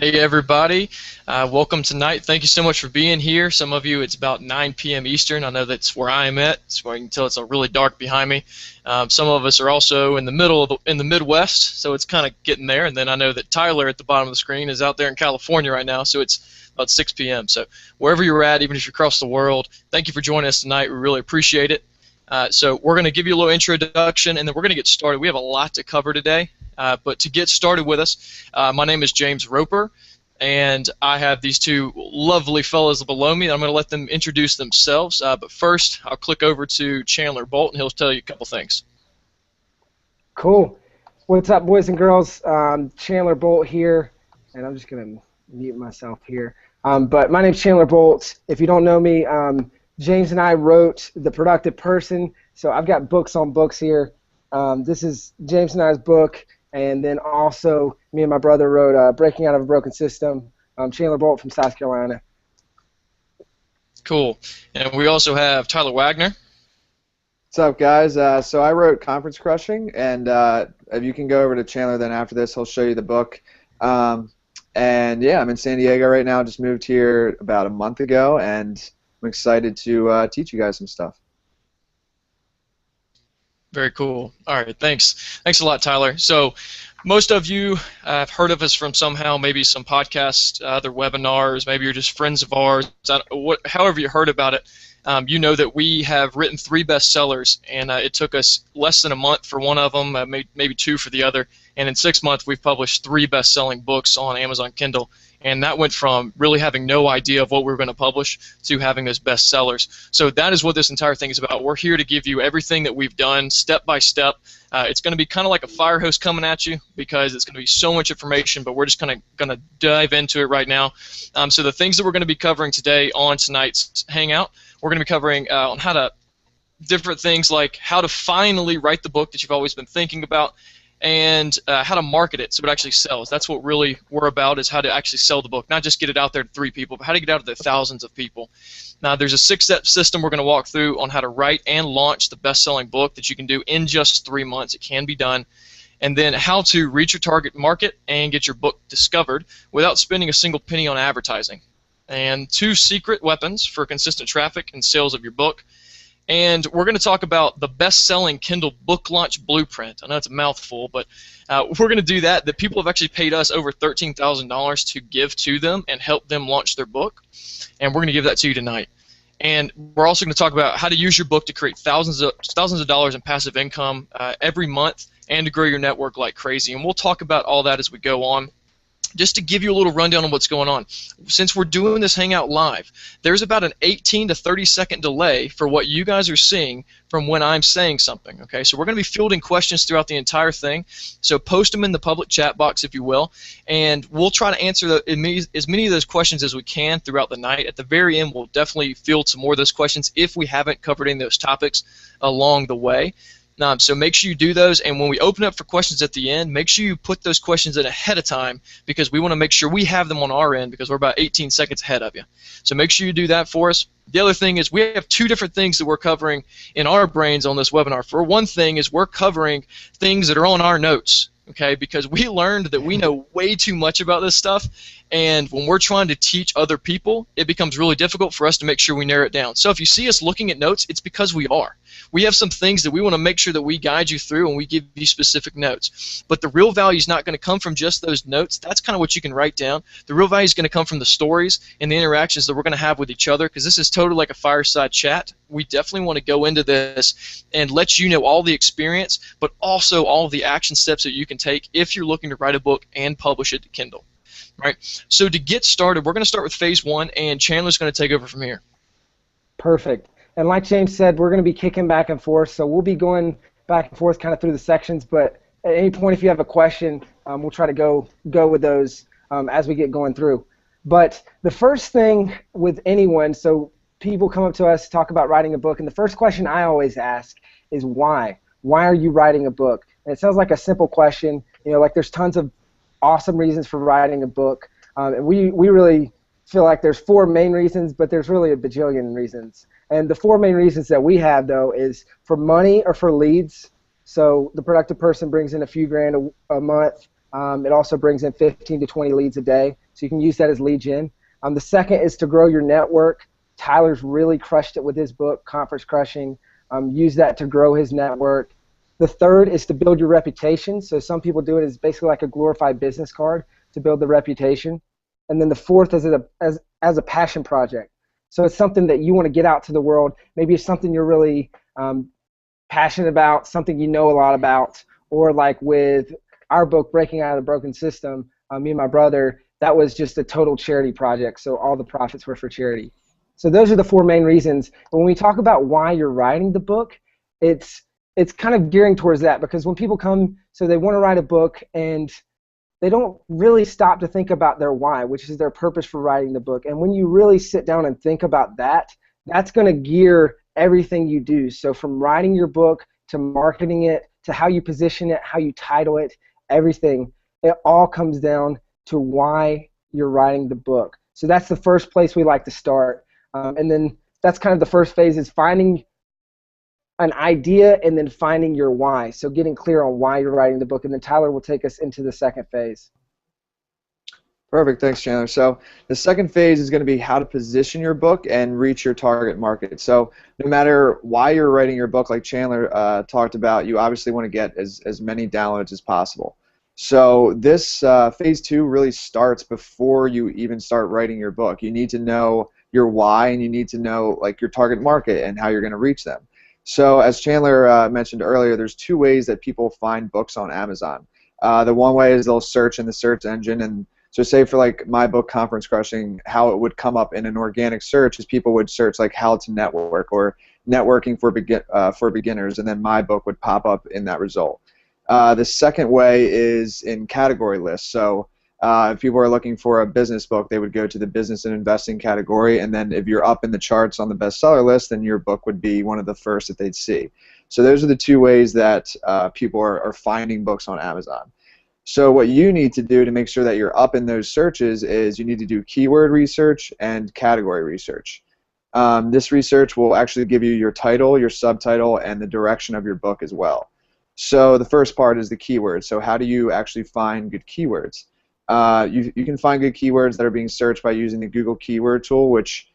Hey everybody, welcome tonight. Thank you so much for being here. Some of you, it's about 9 p.m. Eastern. I know that's where I am at, so I can tell it's really dark behind me. Some of us are also in the middle of in the Midwest, so it's kind of getting there. And then I know that Tyler at the bottom of the screen is out there in California right now, so it's about 6 p.m. So wherever you're at, even if you're across the world, thank you for joining us tonight. We really appreciate it. So we're going to give you a little introduction, and then we're going to get started. We have a lot to cover today. But to get started with us, my name is James Roper, and I have these two lovely fellows below me. I'm going to let them introduce themselves. But first, I'll click over to Chandler Bolt, and he'll tell you a couple things. Cool. What's up, boys and girls? Chandler Bolt here, and I'm just going to mute myself here. But my name's Chandler Bolt. If you don't know me, James and I wrote The Productive Person, so I've got books on books here. This is James and I's book. And then also, me and my brother wrote Breaking Out of a Broken System. Chandler Bolt from South Carolina. Cool. And we also have Tyler Wagner. What's up, guys? So I wrote Conference Crushing, and if you can go over to Chandler then after this, he'll show you the book. And yeah, I'm in San Diego right now. Just moved here about a month ago, and I'm excited to teach you guys some stuff. Very cool. All right, thanks. Thanks a lot, Tyler. So most of you have heard of us from somehow, maybe some podcasts, other webinars, maybe you're just friends of ours. However you heard about it, you know that we have written 3 bestsellers, and it took us less than a month for one of them, maybe 2 for the other, and in 6 months we've published 3 best-selling books on Amazon Kindle. And that went from really having no idea of what we were going to publish to having those bestsellers. So that is what this entire thing is about. We're here to give you everything that we've done step by step. It's going to be kind of like a fire hose coming at you because it's going to be so much information, but we're just kind of going to dive into it right now. So the things that we're going to be covering today on tonight's Hangout, we're going to be covering on different things like how to finally write the book that you've always been thinking about, and how to market it so it actually sells. That's what really we're about, is how to actually sell the book, not just get it out there to 3 people, but how to get it out to thousands of people. Now, there's a 6-step system we're going to walk through on how to write and launch the best-selling book that you can do in just 3 months. It can be done. And then how to reach your target market and get your book discovered without spending a single penny on advertising. And 2 secret weapons for consistent traffic and sales of your book. And we're going to talk about the best-selling Kindle book launch blueprint. I know it's a mouthful, but we're going to do that. The people have actually paid us over $13,000 to give to them and help them launch their book. And we're going to give that to you tonight. And we're also going to talk about how to use your book to create thousands of dollars in passive income every month and to grow your network like crazy. And we'll talk about all that as we go on. Just to give you a little rundown on what's going on, since we're doing this Hangout live, there's about an 18 to 30-second delay for what you guys are seeing from when I'm saying something. Okay, so we're going to be fielding questions throughout the entire thing, so post them in the public chat box if you will, and we'll try to answer as many of those questions as we can throughout the night. At the very end, we'll definitely field some more of those questions if we haven't covered any of those topics along the way. So make sure you do those, and when we open up for questions at the end, make sure you put those questions in ahead of time because we want to make sure we have them on our end because we're about 18 seconds ahead of you. So make sure you do that for us. The other thing is we have 2 different things that we're covering in our brains on this webinar. For one thing is we're covering things that are on our notes, okay, because we learned that we know way too much about this stuff, and when we're trying to teach other people, it becomes really difficult for us to make sure we narrow it down. So if you see us looking at notes, it's because we are. We have some things that we want to make sure that we guide you through and we give you specific notes. But the real value is not going to come from just those notes. That's kind of what you can write down. The real value is going to come from the stories and the interactions that we're going to have with each other because this is totally like a fireside chat. We definitely want to go into this and let you know all the experience, but also all the action steps that you can take if you're looking to write a book and publish it to Kindle. Right. So to get started, we're going to start with phase 1, and Chandler's going to take over from here. Perfect. And like James said, we're going to be kicking back and forth, so we'll be going back and forth kind of through the sections, but at any point if you have a question, we'll try to go with those as we get going through. But the first thing with anyone, so people come up to us, talk about writing a book, and the first question I always ask is why? Why are you writing a book? And it sounds like a simple question, like there's tons of awesome reasons for writing a book, and we really feel like there's 4 main reasons, but there's really a bajillion reasons. And the 4 main reasons that we have, though, is for money or for leads. So the productive person brings in a few grand a month. It also brings in 15 to 20 leads a day. so you can use that as lead gen. The second is to grow your network. Tyler's really crushed it with his book, Conference Crushing. Use that to grow his network. The third is to build your reputation. So some people do it as basically like a glorified business card to build the reputation. And then the fourth is as a passion project. So it's something that you want to get out to the world. Maybe it's something you're really passionate about, something you know a lot about, or like with our book, Breaking Out of the Broken System, me and my brother, that was just a total charity project. So all the profits were for charity. So those are the four main reasons. When we talk about why you're writing the book, it's kind of gearing towards that, because when people come, so they want to write a book and they don't really stop to think about their why, which is their purpose for writing the book. And when you really sit down and think about that, that's going to gear everything you do. So from writing your book to marketing it to how you position it, how you title it, everything, it all comes down to why you're writing the book. So that's the first place we like to start. And then that's kind of the first phase, is finding an idea and then finding your why. So getting clear on why you're writing the book, and then Tyler will take us into the second phase. Perfect, thanks Chandler. So the second phase is going to be how to position your book and reach your target market. So no matter why you're writing your book, like Chandler talked about, you obviously want to get as many downloads as possible. So this phase 2 really starts before you even start writing your book. You need to know your why, and you need to know like your target market and how you're going to reach them. So as Chandler mentioned earlier, there's two ways that people find books on Amazon. The one way is they'll search in the search engine, and so say for like my book, Conference Crushing, how it would come up in an organic search is people would search like how to network or networking for beginners, and then my book would pop up in that result. The second way is in category lists. So if people are looking for a business book, they would go to the business and investing category, and then if you're up in the charts on the bestseller list, then your book would be one of the first that they'd see. So those are the two ways that people are finding books on Amazon. So what you need to do to make sure that you're up in those searches is you need to do keyword research and category research. This research will actually give you your title, your subtitle, and the direction of your book as well. So the first part is the keywords. So how do you actually find good keywords? You can find good keywords that are being searched by using the Google Keyword Tool, which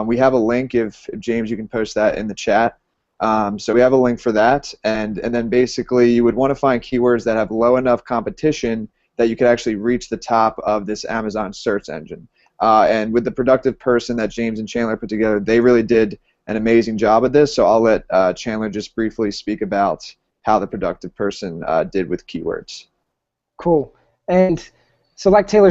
we have a link. If James, you can post that in the chat. So we have a link for that, and then basically you would want to find keywords that have low enough competition that you could actually reach the top of this Amazon search engine. And with the Productive Person that James and Chandler put together, they really did an amazing job at this. So I'll let Chandler just briefly speak about how the Productive Person did with keywords. Cool. And so like Tyler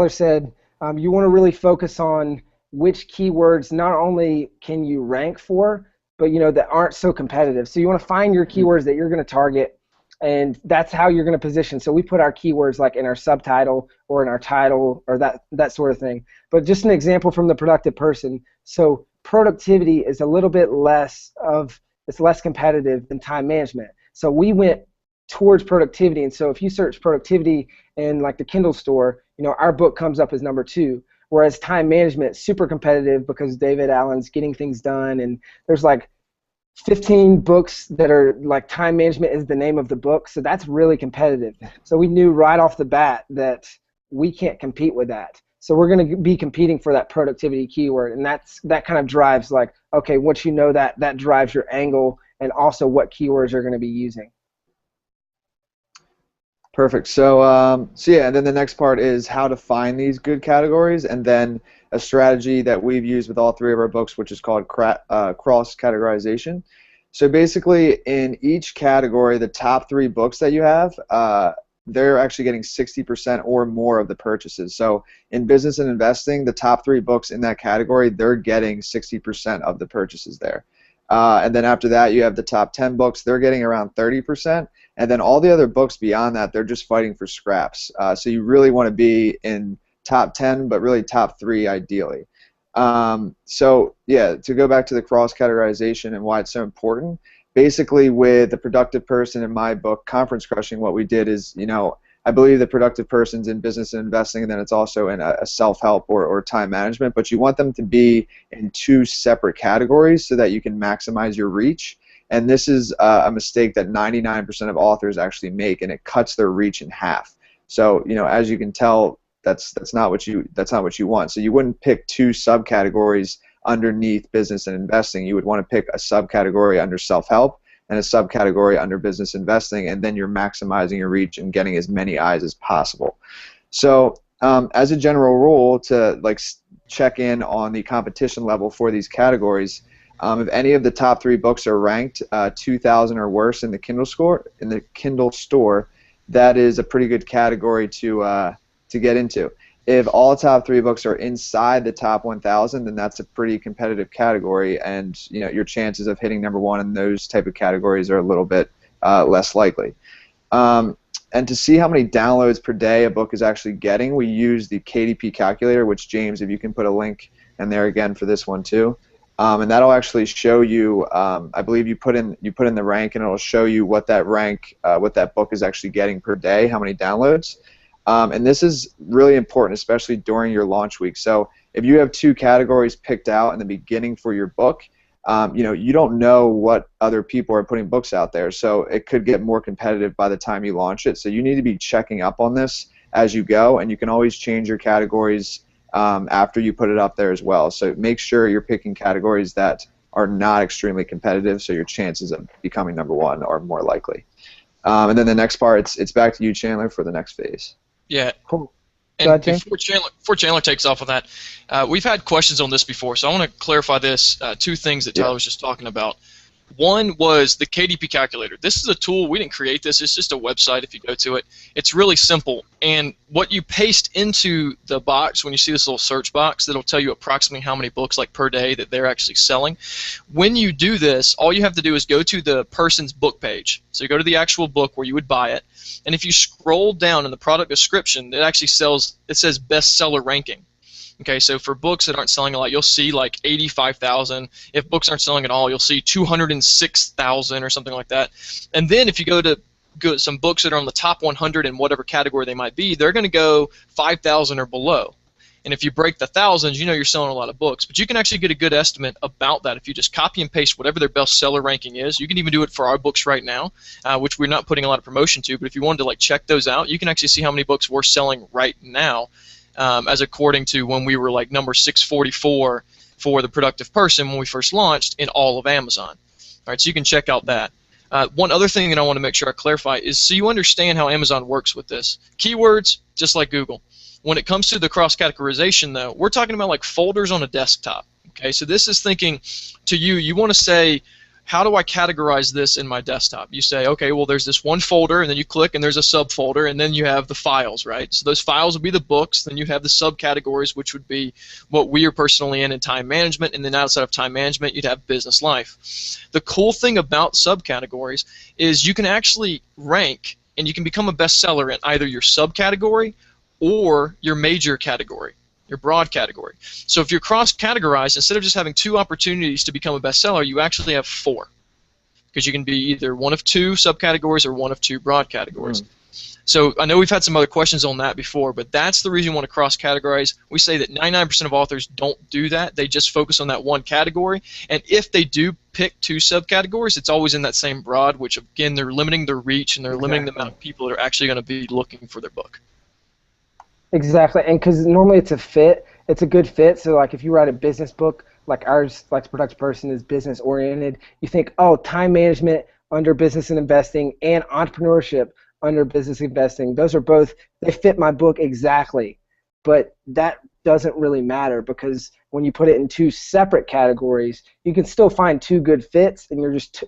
said, you want to really focus on which keywords not only can you rank for, but that aren't so competitive. So you want to find your keywords that you're going to target, and that's how you're going to position. So we put our keywords like in our subtitle or in our title or that sort of thing. But just an example from the Productive Person. So productivity is a little bit less competitive than time management. So we went towards productivity, and so if you search productivity in like the Kindle store, our book comes up as number 2. Whereas time management, super competitive because David Allen's Getting Things Done, and there's like 15 books that are like time management is the name of the book, so that's really competitive. So we knew right off the bat that we can't compete with that. So we're going to be competing for that productivity keyword, and that kind of drives like, okay, once you know that drives your angle and also what keywords you're going to be using. Perfect. So yeah, and then the next part is how to find these good categories, and then a strategy that we've used with all 3 of our books, which is called cross-categorization. So basically, in each category, the top 3 books that you have, they're actually getting 60% or more of the purchases. So in business and investing, the top 3 books in that category, they're getting 60% of the purchases there. And then after that, you have the top 10 books. They're getting around 30%. And then all the other books beyond that, they're just fighting for scraps. So you really want to be in top 10, but really top 3 ideally. So yeah, to go back to the cross-categorization and why it's so important, basically with the Productive Person in my book, Conference Crushing, what we did is, I believe the Productive Person's in business and investing, and then it's also in a self-help or time management, but you want them to be in 2 separate categories so that you can maximize your reach. And this is a mistake that 99% of authors actually make, and it cuts their reach in half. So, as you can tell, that's not what you want. So you wouldn't pick two subcategories underneath business and investing. You would want to pick a subcategory under self-help and a subcategory under business investing, and then you're maximizing your reach and getting as many eyes as possible. So as a general rule, to like check in on the competition level for these categories, if any of the top 3 books are ranked 2,000 or worse in the Kindle store, that is a pretty good category to get into. If all top 3 books are inside the top 1,000, then that's a pretty competitive category, and your chances of hitting number 1 in those type of categories are a little bit less likely. And to see how many downloads per day a book is actually getting, we use the KDP calculator, which, James, if you can put a link in there again for this one too, and that'll actually show you. I believe you put in the rank, and it'll show you what that rank, what that book is actually getting per day, how many downloads. And this is really important, especially during your launch week. So if you have 2 categories picked out in the beginning for your book, you don't know what other people are putting books out there, so it could get more competitive by the time you launch it. So you need to be checking up on this as you go, and you can always change your categories after you put it up there as well. So make sure you're picking categories that are not extremely competitive, so your chances of becoming number 1 are more likely. And then the next part, it's back to you, Chandler, for the next phase. Yeah. Cool. And before Chandler takes off on that, we've had questions on this before, so I want to clarify this. 2 things that Tyler was just talking about. One was the KDP calculator. This is a tool. We didn't create this. It's just a website if you go to it. It's really simple. And what you paste into the box, when you see this little search box, that'll tell you approximately how many books like per day that they're actually selling. When you do this, all you have to do is go to the person's book page. So you go to the actual book where you would buy it. And if you scroll down in the product description, it actually says bestseller ranking. Okay, so for books that aren't selling a lot, you'll see like 85,000. If books aren't selling at all, you'll see 206,000 or something like that. And then if you go to some books that are on the top 100 in whatever category they might be, they're going to go 5,000 or below. And if you break the thousands, you're selling a lot of books. But you can actually get a good estimate about that if you just copy and paste whatever their bestseller ranking is. You can even do it for our books right now, which we're not putting a lot of promotion to. But if you wanted to check those out, you can actually see how many books we're selling right now. As according to when we were number 644 for The Productive Person when we first launched in all of Amazon. All right, so you can check out that. One other thing that I want to make sure I clarify is so you understand how Amazon works with this. Keywords, just like Google. When it comes to the cross-categorization, though, we're talking about folders on a desktop. Okay, so this is thinking to you, you want to say, how do I categorize this in my desktop? You say, okay, well, there's this one folder, and then you click, and there's a subfolder, and then you have the files, right? So those files will be the books. Then you have the subcategories, which would be what we are personally in time management, and then outside of time management, you'd have business life. The cool thing about subcategories is you can actually rank, and you can become a bestseller in either your subcategory or your major category, your broad category. So if you're cross-categorized, instead of just having 2 opportunities to become a bestseller, you actually have 4. Because you can be either one of 2 subcategories or one of 2 broad categories. So I know we've had some other questions on that before, but that's the reason you want to cross-categorize. We say that 99% of authors don't do that. They just focus on that one category. And if they do pick 2 subcategories, it's always in that same broad, which, again, they're limiting their reach and they're limiting the amount of people that are actually going to be looking for their book. Exactly, and because normally it's a good fit. So if you write a business book, like ours, The Productive Person, is business oriented, you think, oh, time management under business and investing and entrepreneurship under business investing, those are both, they fit my book exactly. But that doesn't really matter, because when you put it in 2 separate categories, you can still find 2 good fits, and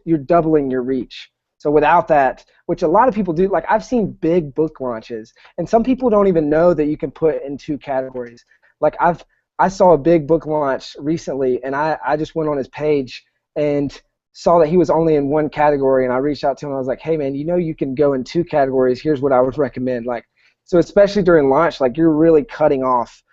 you're doubling your reach. So without that, which a lot of people do, I've seen big book launches, and some people don't even know that you can put in 2 categories. I saw a big book launch recently, and I just went on his page and saw that he was only in 1 category, and I reached out to him. I was like, hey man, you can go in 2 categories. Here's what I would recommend. So especially during launch, you're really cutting off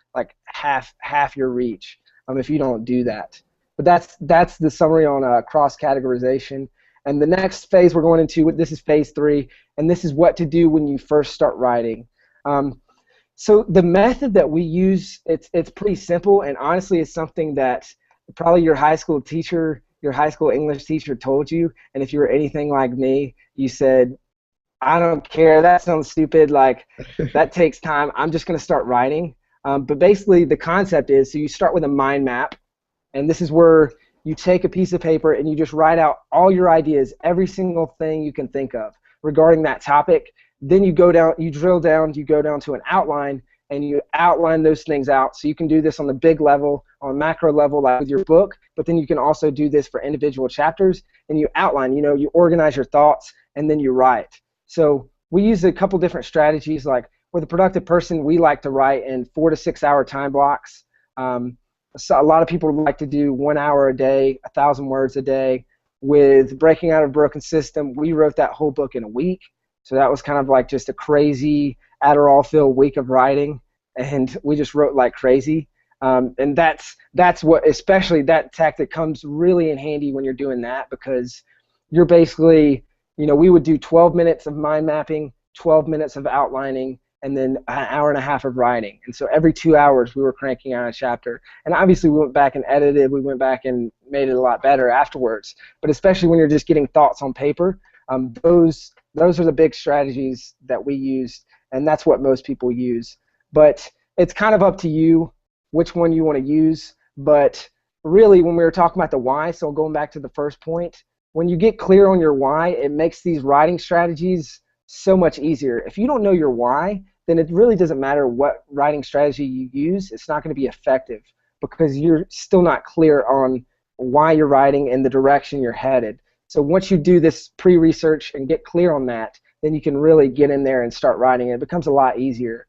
half your reach if you don't do that. But that's the summary on cross categorization. And the next phase we're going into, this is phase 3, and this is what to do when you first start writing. So the method that we use, it's pretty simple, and honestly it's something that probably your high school teacher, your high school English teacher told you, and if you were anything like me, you said, I don't care. That sounds stupid. Like, that takes time. I'm just going to start writing. But basically, the concept is, so you start with a mind map, and this is where you take a piece of paper and you just write out all your ideas, every single thing you can think of regarding that topic. Then you go down, you drill down, you go down to an outline, and you outline those things out. So you can do this on the big level, on macro level, like with your book, but then you can also do this for individual chapters, and you outline, you organize your thoughts, and then you write. So we use a couple different strategies. Like with a productive person, we like to write in 4 to 6 hour time blocks. So a lot of people like to do 1 hour a day, 1,000 words a day. With Breaking Out of a Broken System, we wrote that whole book in a week. So that was kind of like just a crazy Adderall-filled week of writing, and we just wrote like crazy. And that's what, especially that tactic comes really in handy when you're doing that, because you're basically, we would do 12 minutes of mind mapping, 12 minutes of outlining, and then an hour and a half of writing. And so every 2 hours we were cranking out a chapter. And obviously we went back and edited, we went back and made it a lot better afterwards. But especially when you're just getting thoughts on paper, those are the big strategies that we used, and that's what most people use. But it's kind of up to you which one you want to use. But really, when we were talking about the why, so going back to the first point, when you get clear on your why, it makes these writing strategies so much easier. If you don't know your why, then it really doesn't matter what writing strategy you use. It's not going to be effective because you're still not clear on why you're writing and the direction you're headed. So once you do this pre-research and get clear on that, then you can really get in there and start writing. It becomes a lot easier.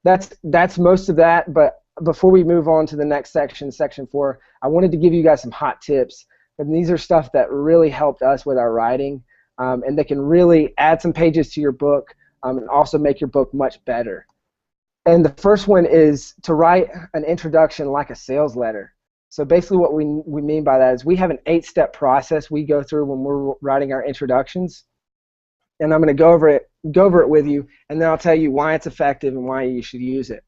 That's most of that, but before we move on to the next section, section 4, I wanted to give you guys some hot tips. And these are stuff that really helped us with our writing, and they can really add some pages to your book and also make your book much better. And the first one is to write an introduction like a sales letter. So basically what we mean by that is we have an 8-step process we go through when we're writing our introductions. And I'm going to go over it with you, and then I'll tell you why it's effective and why you should use it.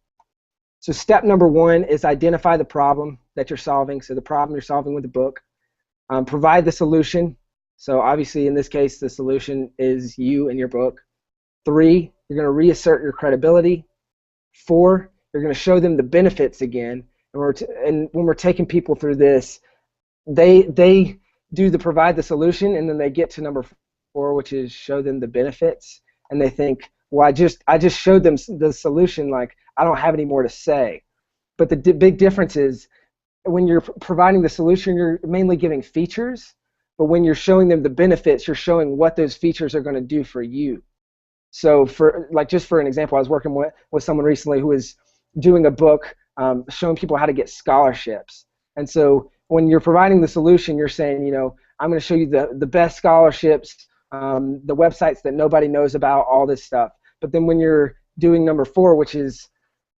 So step number 1 is identify the problem that you're solving, so the problem you're solving with the book. Provide the solution. So obviously in this case the solution is you and your book. 3, you're going to reassert your credibility. 4, you're going to show them the benefits again. And when we're taking people through this, they do the provide the solution, and then they get to number 4, which is show them the benefits, and they think, well, I just showed them the solution, like I don't have any more to say. But the big difference is when you're providing the solution, you're mainly giving features, but when you're showing them the benefits, you're showing what those features are going to do for you. So just for an example, I was working with someone recently who was doing a book showing people how to get scholarships. And so when you're providing the solution, you're saying, I'm going to show you the best scholarships, the websites that nobody knows about, all this stuff. But then when you're doing number 4, which is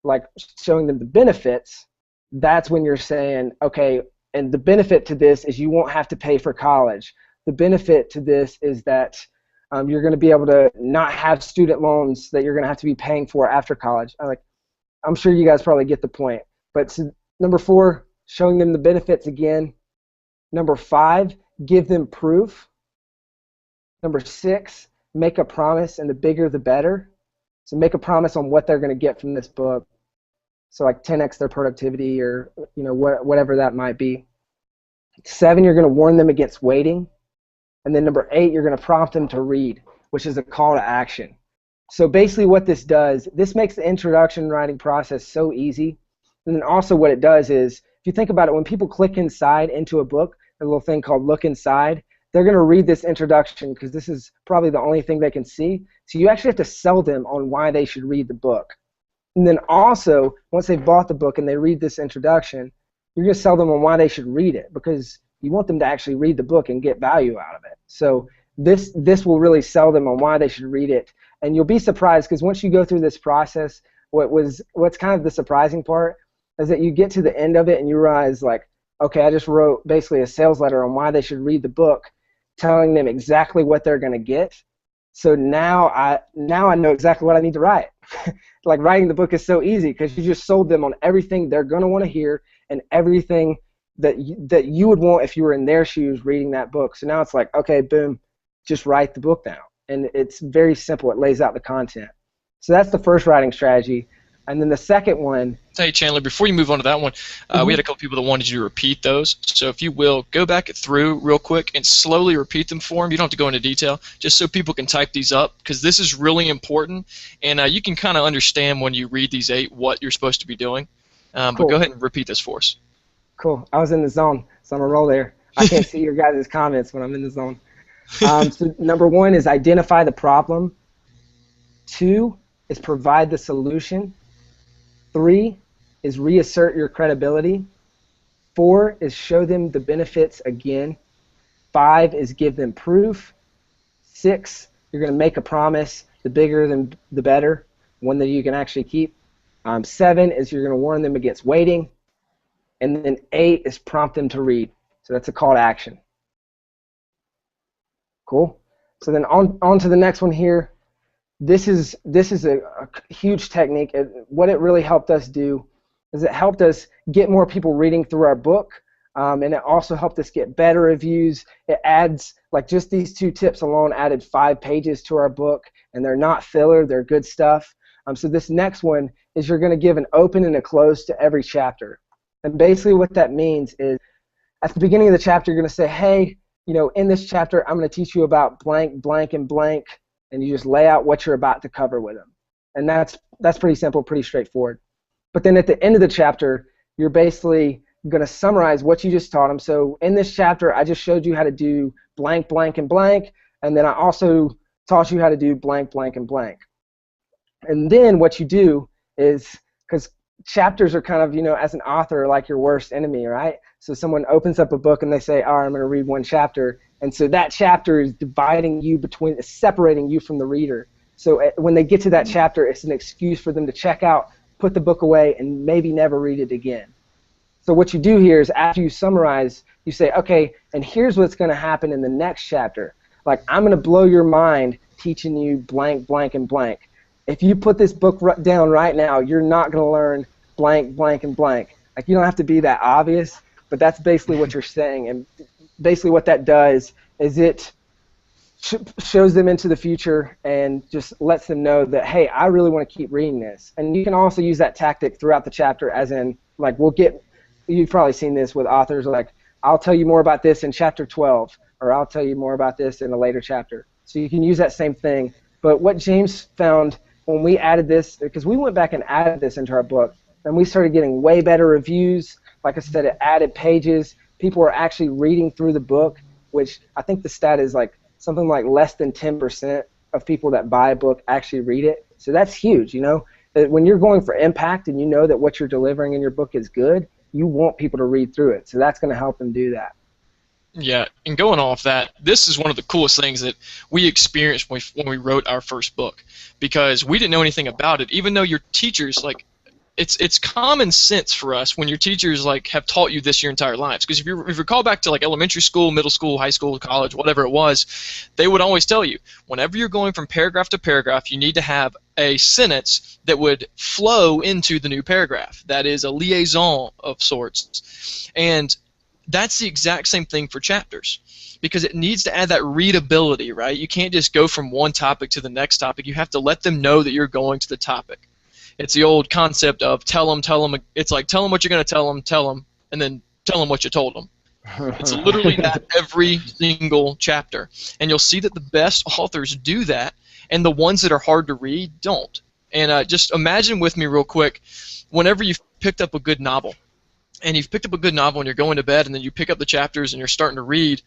like showing them the benefits, that's when you're saying, okay, and the benefit to this is you won't have to pay for college. The benefit to this is that you're going to be able to not have student loans that you're going to have to be paying for after college. I'm sure you guys probably get the point. But so, number 4, showing them the benefits again. Number 5, give them proof. Number 6, make a promise, and the bigger the better. So make a promise on what they're going to get from this book. So like 10x their productivity, or whatever that might be. 7, you're going to warn them against waiting. And then number 8, you're going to prompt them to read, which is a call to action. So basically what this does, this makes the introduction writing process so easy. And then also what it does is, if you think about it, when people click inside into a book, a little thing called look inside, they're going to read this introduction because this is probably the only thing they can see. So you actually have to sell them on why they should read the book. And then also, once they've bought the book and they read this introduction, you're going to sell them on why they should read it, because you want them to actually read the book and get value out of it. So this will really sell them on why they should read it. And you'll be surprised, because once you go through this process, what's kind of the surprising part is that you get to the end of it and you realize, like, okay, I just wrote basically a sales letter on why they should read the book, telling them exactly what they're going to get. So now I know exactly what I need to write. Like, writing the book is so easy because you just sold them on everything they're going to want to hear and everything that you would want if you were in their shoes reading that book. So now it's like, okay, boom, just write the book down. and it's very simple. It lays out the content. So that's the first writing strategy. And then the second one. Hey, Chandler, before you move on to that one, we had a couple people that wanted you to repeat those. So if you will, go back through real quick and slowly repeat them for them. You don't have to go into detail, just so people can type these up, because this is really important. And you can kind of understand when you read these 8 what you're supposed to be doing. But go ahead and repeat this for us. Cool. I was in the zone, so I'm going to roll there. I can't see your guys' comments when I'm in the zone. So number 1 is identify the problem. 2 is provide the solution. 3 is reassert your credibility. 4 is show them the benefits again. 5 is give them proof. 6, you're going to make a promise. The bigger the better, one that you can actually keep. 7 is you're going to warn them against waiting. And then 8 is prompt them to read. So that's a call to action. Cool. So then on to the next one here. This is a huge technique. What it really helped us do is it helped us get more people reading through our book, and it also helped us get better reviews. It adds, like, just these 2 tips alone added 5 pages to our book, and they're not filler, they're good stuff. So this next one is you're going to give an open and a close to every chapter. And basically what that means is at the beginning of the chapter you're going to say, hey, in this chapter I'm going to teach you about blank, blank, and blank. And you just lay out what you're about to cover with them. And that's pretty simple, pretty straightforward. But then at the end of the chapter, you're basically going to summarize what you just taught them. So in this chapter, I just showed you how to do blank, blank, and blank, and then I also taught you how to do blank, blank, and blank. And then what you do is, because chapters are kind of, as an author, like your worst enemy, right? So someone opens up a book and they say, all right, I'm going to read one chapter. And so that chapter is separating you from the reader. So when they get to that chapter, it's an excuse for them to check out, put the book away, and maybe never read it again. So what you do here is after you summarize, you say, okay, and here's what's going to happen in the next chapter. Like, I'm going to blow your mind teaching you blank, blank, and blank. If you put this book down right now, you're not going to learn blank, blank, and blank. Like, you don't have to be that obvious, but that's basically what you're saying. And basically what that does is it shows them into the future and just lets them know that, hey, I really want to keep reading this. And you can also use that tactic throughout the chapter, as in, like, you've probably seen this with authors, like, I'll tell you more about this in chapter 12, or I'll tell you more about this in a later chapter. So you can use that same thing. But what James found when we added this, because we went back and added this into our book, and we started getting way better reviews. Like I said, it added pages. People are actually reading through the book, which I think the stat is like something like less than 10% of people that buy a book actually read it. So that's huge, When you're going for impact and you know that what you're delivering in your book is good, you want people to read through it. So that's going to help them do that. Yeah, and going off that, this is one of the coolest things that we experienced when we wrote our first book, because we didn't know anything about it, even though your teachers, like, it's common sense for us when your teachers, like, have taught you this your entire lives. Because if you recall back to, like, elementary school, middle school, high school, college, whatever it was, they would always tell you, whenever you're going from paragraph to paragraph, you need to have a sentence that would flow into the new paragraph. That is a liaison of sorts. And that's the exact same thing for chapters, because it needs to add that readability, right? You can't just go from one topic to the next topic. You have to let them know that you're going to the topic. It's the old concept of tell them. It's like, tell them what you're going to tell them, and then tell them what you told them. It's literally that every single chapter. And you'll see that the best authors do that, and the ones that are hard to read don't. And just imagine with me real quick, whenever you've picked up a good novel, and you've picked up a good novel and you're going to bed, and then you pick up the chapters and you're starting to read,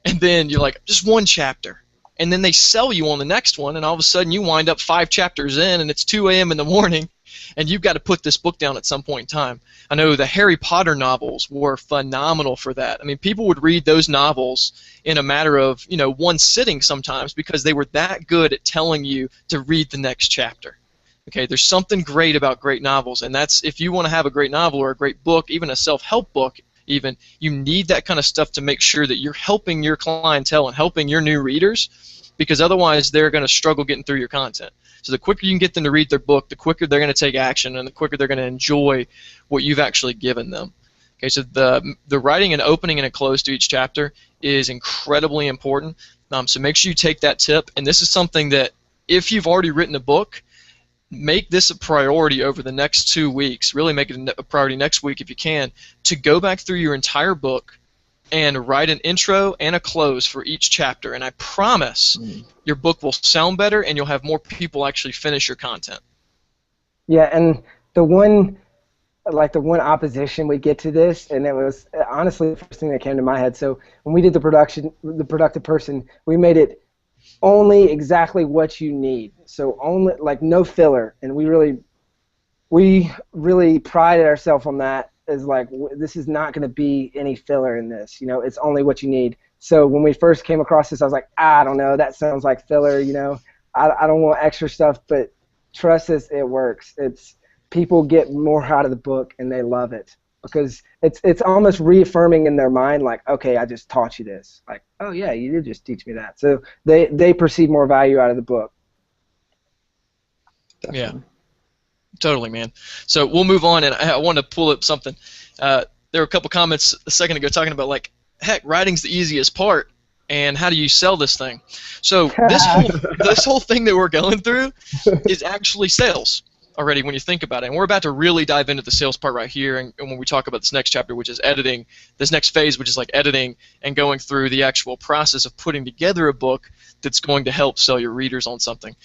and then you're like, just one chapter. And then they sell you on the next one, and all of a sudden you wind up 5 chapters in, and it's 2 a.m. in the morning, and you've got to put this book down at some point in time. I know the Harry Potter novels were phenomenal for that. I mean, people would read those novels in a matter of, one sitting sometimes, because they were that good at telling you to read the next chapter. Okay, there's something great about great novels, and that's, if you want to have a great novel or a great book, even a self-help book, even, you need that kind of stuff to make sure that you're helping your clientele and helping your new readers, because otherwise they're going to struggle getting through your content. So the quicker you can get them to read their book, the quicker they're going to take action, and the quicker they're going to enjoy what you've actually given them. Okay, so the writing an opening and a close to each chapter is incredibly important. So make sure you take that tip. And this is something that if you've already written a book, make this a priority over the next 2 weeks. Really make it a priority next week if you can, to go back through your entire book and write an intro and a close for each chapter. And I promise your book will sound better and you'll have more people actually finish your content. Yeah, and the one opposition we get to this, and it was honestly the first thing that came to my head. So when we did the productive person, we made it only exactly what you need. So only, like, no filler, and we really prided ourselves on that. Is like, this is not going to be any filler in this. You know, it's only what you need. So when we first came across this, I was like, I don't know, that sounds like filler. You know, I don't want extra stuff, but trust us, it works. People get more out of the book and they love it because it's almost reaffirming in their mind, like, okay, I just taught you this. Like, oh yeah, you did just teach me that. So they perceive more value out of the book. Definitely. Yeah. Totally, man. So we'll move on, and I want to pull up something. There were a couple comments a second ago talking about, like, heck, writing's the easiest part, and how do you sell this thing? So this whole thing that we're going through is actually sales already when you think about it. And we're about to really dive into the sales part right here, and when we talk about this next chapter, which is editing, this next phase, which is like editing and going through the actual process of putting together a book that's going to help sell your readers on something.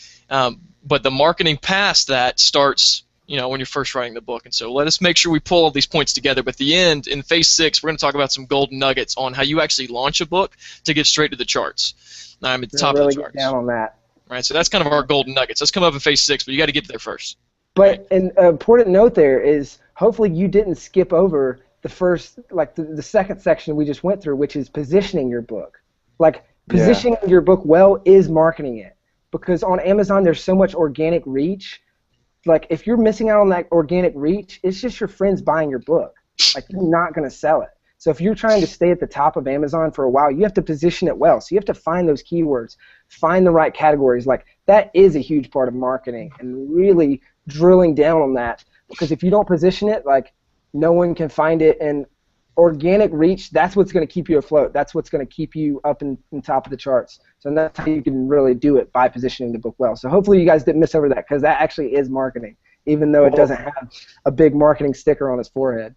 But the marketing past that starts, you know, when you're first writing the book. And so let us make sure we pull all these points together. But at the end, in phase 6, we're going to talk about some golden nuggets on how you actually launch a book to get straight to the charts. Now, I'm at the top of the charts. Get down on that. Right, so that's kind of our golden nuggets. Let's come up in phase 6, but you got to get there first. But an important note there is, hopefully you didn't skip over the first, like the second section we just went through, which is positioning your book. Like, positioning your book well is marketing it. Because on Amazon, there's so much organic reach. Like, if you're missing out on that organic reach, it's just your friends buying your book. Like, you're not going to sell it. So if you're trying to stay at the top of Amazon for a while, you have to position it well. So you have to find those keywords, find the right categories. Like, that is a huge part of marketing, and really drilling down on that. Because if you don't position it, like, no one can find it. And organic reach, that's what's going to keep you afloat. That's what's going to keep you up in top of the charts. So that's how you can really do it, by positioning the book well. So hopefully you guys didn't miss over that, because that actually is marketing, even though it doesn't have a big marketing sticker on its forehead.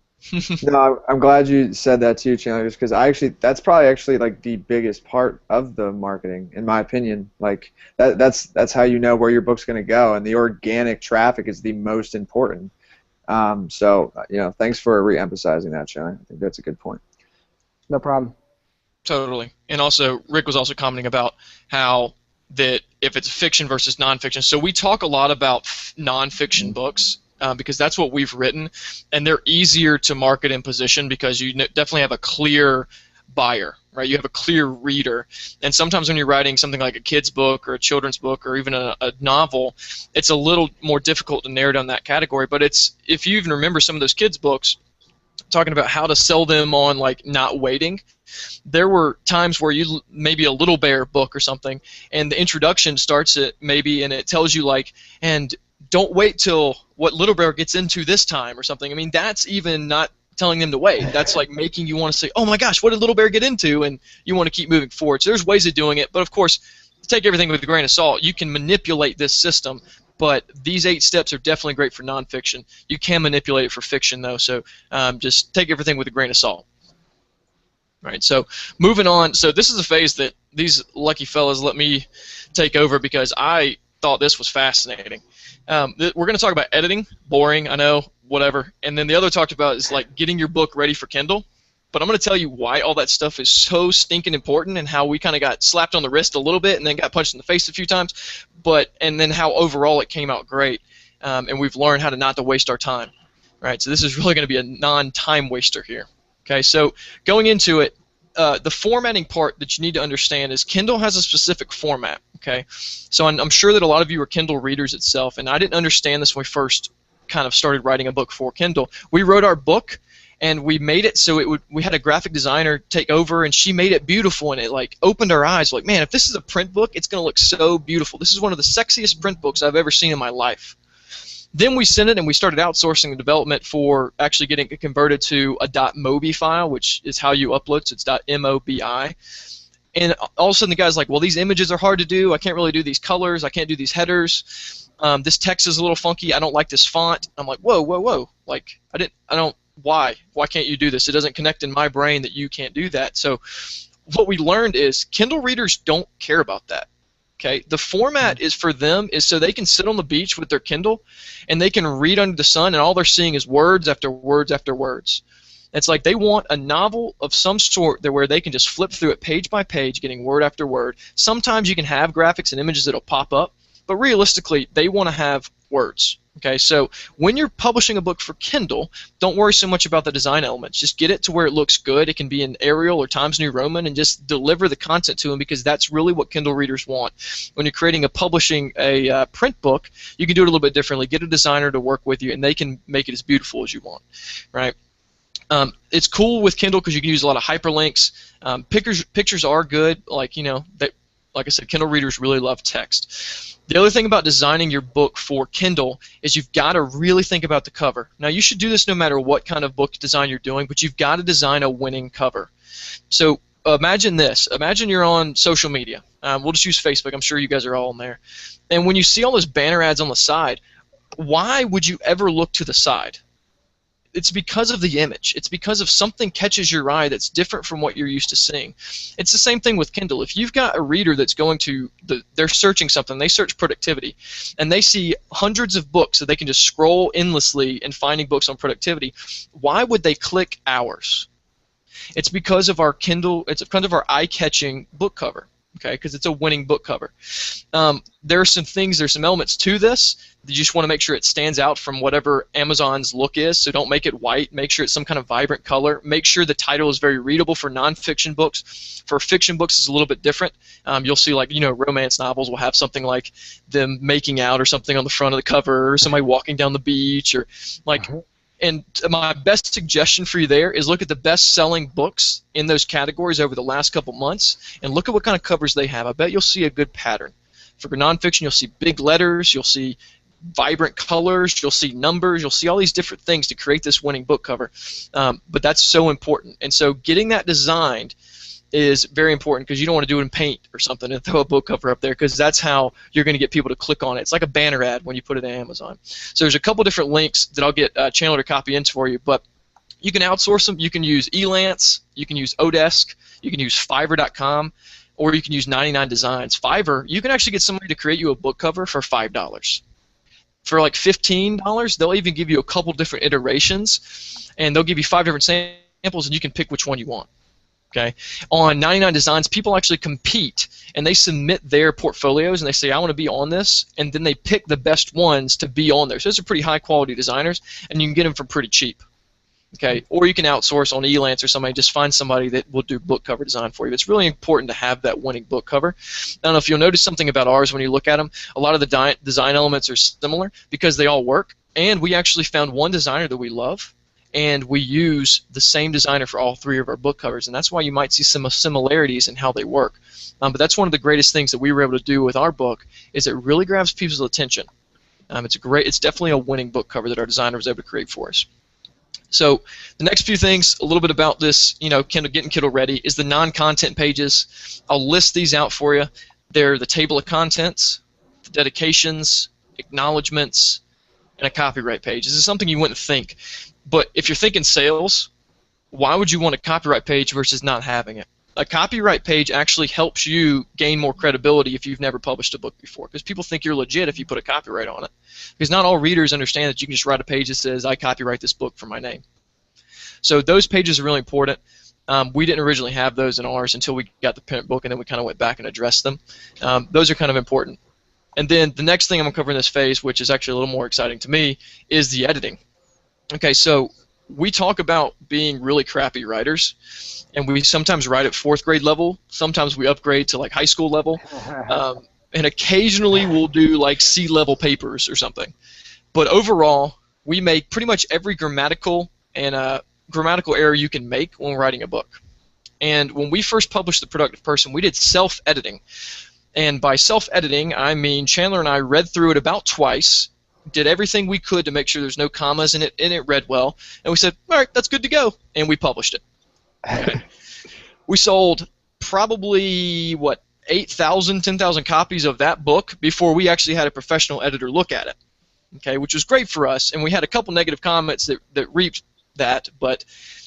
No, I'm glad you said that too, Chandler, just because that's probably actually like the biggest part of the marketing, in my opinion. Like, that's how you know where your book's going to go, and the organic traffic is the most important. So, you know, thanks for re-emphasizing that, Chandler. I think that's a good point. No problem. Totally. And also, Rick was also commenting about how that if it's fiction versus nonfiction. So we talk a lot about nonfiction books because that's what we've written, and they're easier to market and position because you definitely have a clear buyer, right? You have a clear reader. And sometimes when you're writing something like a kid's book or a children's book or even a novel, it's a little more difficult to narrow down that category. But if you even remember some of those kids' books, talking about how to sell them on, like, not waiting, there were times where you maybe a Little Bear book or something, and the introduction starts it maybe, and it tells you, like, and don't wait till what Little Bear gets into this time or something. I mean, that's even not telling them to wait. That's like making you want to say, oh my gosh, what did Little Bear get into? And you want to keep moving forward. So there's ways of doing it, but of course, take everything with a grain of salt. You can manipulate this system, but these 8 steps are definitely great for nonfiction. You can manipulate it for fiction, though, so just take everything with a grain of salt. Right, so moving on. So this is a phase that these lucky fellas let me take over because I thought this was fascinating. We're going to talk about editing. Boring, I know, whatever. And then the other talked about is, like, getting your book ready for Kindle. But I'm going to tell you why all that stuff is so stinking important, and how we kind of got slapped on the wrist a little bit and then got punched in the face a few times, and then how overall it came out great, and we've learned how to not to waste our time. Right, so this is really going to be a non-time waster here. Okay, so going into it, the formatting part that you need to understand is Kindle has a specific format. Okay, so I'm sure that a lot of you are Kindle readers itself, and I didn't understand this when we first kind of started writing a book for Kindle. We wrote our book, and we made it so we had a graphic designer take over, and she made it beautiful, and it, like, opened our eyes. Like, man, if this is a print book, it's going to look so beautiful. This is one of the sexiest print books I've ever seen in my life. Then we sent it, and we started outsourcing the development for actually getting it converted to a .mobi file, which is how you upload, so it's .mobi. And all of a sudden the guy's like, well, these images are hard to do. I can't really do these colors. I can't do these headers. This text is a little funky. I don't like this font. I'm like, whoa, whoa, whoa. Like, why? Why can't you do this? It doesn't connect in my brain that you can't do that. So what we learned is Kindle readers don't care about that. Okay, the format is for them is so they can sit on the beach with their Kindle and they can read under the sun and all they're seeing is words after words after words. It's like they want a novel of some sort where they can just flip through it page by page, getting word after word. Sometimes you can have graphics and images that'll pop up, but realistically, they want to have words. Okay, so when you're publishing a book for Kindle, don't worry so much about the design elements. Just get it to where it looks good. It can be in Arial or Times New Roman, and just deliver the content to them because that's really what Kindle readers want. When you're publishing a print book, you can do it a little bit differently. Get a designer to work with you, and they can make it as beautiful as you want, right? It's cool with Kindle because you can use a lot of hyperlinks. Pictures are good, like I said, Kindle readers really love text. The other thing about designing your book for Kindle is you've got to really think about the cover. Now, you should do this no matter what kind of book design you're doing, but you've got to design a winning cover. So imagine this. Imagine you're on social media. We'll just use Facebook. I'm sure you guys are all on there. And when you see all those banner ads on the side, why would you ever look to the side? It's because of the image. It's because of something catches your eye that's different from what you're used to seeing. It's the same thing with Kindle. If you've got a reader that's going to, they're searching something, they search productivity, and they see hundreds of books that they can just scroll endlessly and finding books on productivity, why would they click ours? It's because of our Kindle, it's because of our eye-catching book cover. Okay, because it's a winning book cover. There's some elements to this. You just want to make sure it stands out from whatever Amazon's look is, so don't make it white. Make sure it's some kind of vibrant color. Make sure the title is very readable for nonfiction books. For fiction books, it's a little bit different. You'll see, romance novels will have something like them making out or something on the front of the cover, or somebody walking down the beach, or like. And my best suggestion for you there is look at the best-selling books in those categories over the last couple months and look at what kind of covers they have. I bet you'll see a good pattern. For nonfiction, you'll see big letters, you'll see vibrant colors, you'll see numbers, you'll see all these different things to create this winning book cover. But that's so important. And so getting that designed is very important because you don't want to do it in paint or something and throw a book cover up there because that's how you're going to get people to click on it. It's like a banner ad when you put it on Amazon. So there's a couple different links that I'll get Chandler to copy in for you, but you can outsource them. You can use Elance, you can use Odesk, you can use Fiverr.com, or you can use 99 Designs. Fiverr, you can actually get somebody to create you a book cover for $5. For like $15, they'll even give you a couple different iterations, and they'll give you 5 different samples, and you can pick which one you want. Okay. On 99 Designs, people actually compete, and they submit their portfolios, and they say, I want to be on this, and then they pick the best ones to be on there. So those are pretty high-quality designers, and you can get them for pretty cheap. Okay. Or you can outsource on Elance or somebody, just find somebody that will do book cover design for you. It's really important to have that winning book cover. I don't know if you'll notice something about ours when you look at them. A lot of the design elements are similar because they all work, and we actually found one designer that we love, and we use the same designer for all 3 of our book covers, and that's why you might see some similarities in how they work. But that's one of the greatest things that we were able to do with our book is it really grabs people's attention. It's definitely a winning book cover that our designer was able to create for us. So the next few things, a little bit about this, getting Kindle ready, is the non-content pages. I'll list these out for you. They're the table of contents, the dedications, acknowledgments, and a copyright page. This is something you wouldn't think. But if you're thinking sales, why would you want a copyright page versus not having it? A copyright page actually helps you gain more credibility if you've never published a book before, because people think you're legit if you put a copyright on it. Because not all readers understand that you can just write a page that says, I copyright this book for my name. So those pages are really important. We didn't originally have those in ours until we got the print book, and then we kind of went back and addressed them. Those are kind of important. And then the next thing I'm going to cover in this phase, which is actually a little more exciting to me, is the editing. Okay, so we talk about being really crappy writers, and we sometimes write at 4th grade level. Sometimes we upgrade to like high school level, and occasionally we'll do like C-level papers or something. But overall, we make pretty much every grammatical error you can make when we're writing a book. And when we first published The Productive Person, we did self-editing. And by self-editing, I mean Chandler and I read through it about twice, did everything we could to make sure there's no commas in it, and it read well, and we said, all right, that's good to go, and we published it. Okay. We sold probably, 8,000, 10,000 copies of that book before we actually had a professional editor look at it, okay, which was great for us. And we had a couple negative comments that reaped that, but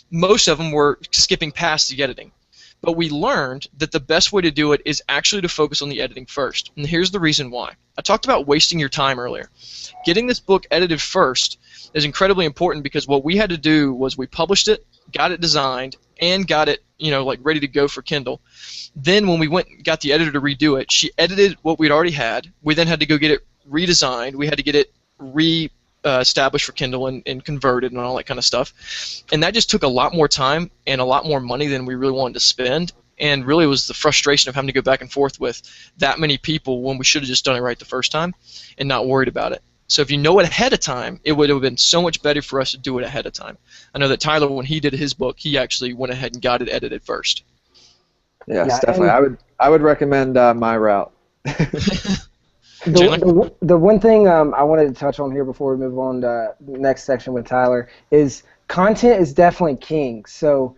most of them were skipping past the editing. But we learned that the best way to do it is actually to focus on the editing first. And here's the reason why. I talked about wasting your time earlier. Getting this book edited first is incredibly important because what we had to do was we published it, got it designed, and got it, like ready to go for Kindle. Then when we went and got the editor to redo it, she edited what we'd already had. We then had to go get it redesigned. We had to get it established for Kindle and converted and all that kind of stuff. And that just took a lot more time and a lot more money than we really wanted to spend. And really it was the frustration of having to go back and forth with that many people when we should have just done it right the first time and not worried about it. So if you know it ahead of time, it would have been so much better for us to do it ahead of time. I know that Tyler, when he did his book, he actually went ahead and got it edited first. Yes, definitely. I would recommend my route. The one thing I wanted to touch on here before we move on to the next section with Tyler is content is definitely king. So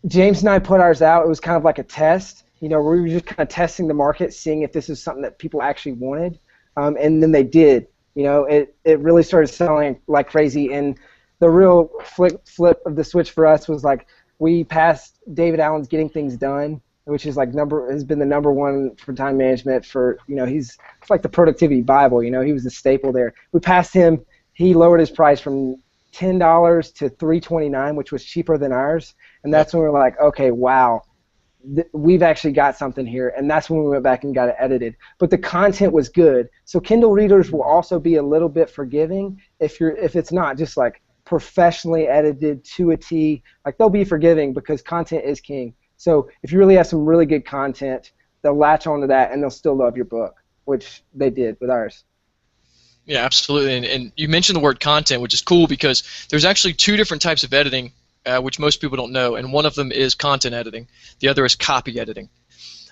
James and I put ours out. It was kind of like a test. We were just kind of testing the market, seeing if this is something that people actually wanted, and then they did. It really started selling like crazy, and the real flip of the switch for us was like we passed David Allen's Getting Things Done, which is has been the number one for time management for, it's like the productivity Bible, he was the staple there. We passed him. He lowered his price from $10 to $3.29, which was cheaper than ours, and that's when we were like, okay, wow, we've actually got something here, and that's when we went back and got it edited. But the content was good, so Kindle readers will also be a little bit forgiving if it's not just like professionally edited to a T. Like they'll be forgiving because content is king. So if you really have some really good content, they'll latch onto that and they'll still love your book, which they did with ours. Yeah, absolutely. And you mentioned the word content, which is cool because there's actually two different types of editing, which most people don't know, and one of them is content editing. The other is copy editing.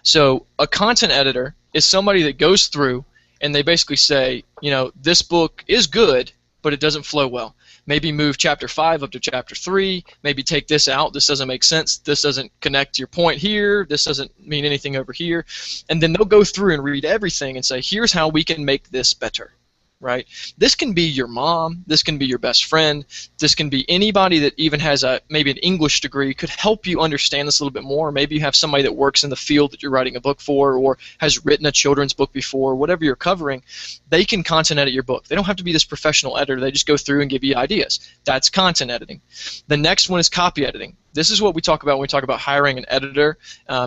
So a content editor is somebody that goes through and they basically say, this book is good, but it doesn't flow well. Maybe move chapter 5 up to chapter 3, maybe take this out, this doesn't make sense, this doesn't connect to your point here, this doesn't mean anything over here, and then they'll go through and read everything and say, here's how we can make this better. Right? This can be your mom, this can be your best friend, this can be anybody that even has maybe an English degree could help you understand this a little bit more. Maybe you have somebody that works in the field that you're writing a book for or has written a children's book before, whatever you're covering, they can content edit your book. They don't have to be this professional editor, they just go through and give you ideas. That's content editing. The next one is copy editing. This is what we talk about when we talk about hiring an editor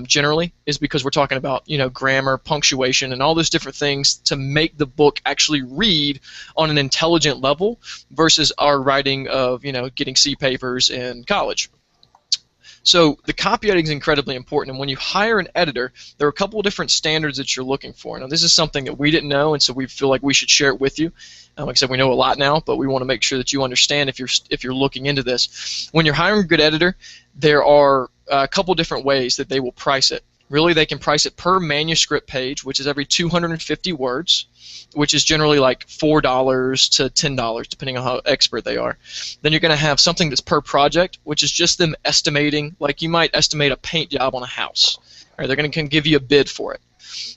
generally, is because we're talking about grammar, punctuation, and all those different things to make the book actually read on an intelligent level versus our writing of getting C papers in college. So the copy editing is incredibly important, and when you hire an editor, there are a couple of different standards that you're looking for. Now this is something that we didn't know, and so we feel like we should share it with you. Like I said, we know a lot now, but we want to make sure that you understand if you're looking into this. When you're hiring a good editor, there are a couple different ways that they will price it. Really, they can price it per manuscript page, which is every 250 words, which is generally like $4 to $10, depending on how expert they are. Then you're going to have something that's per project, which is just them estimating, like you might estimate a paint job on a house. Right, they're going to give you a bid for it.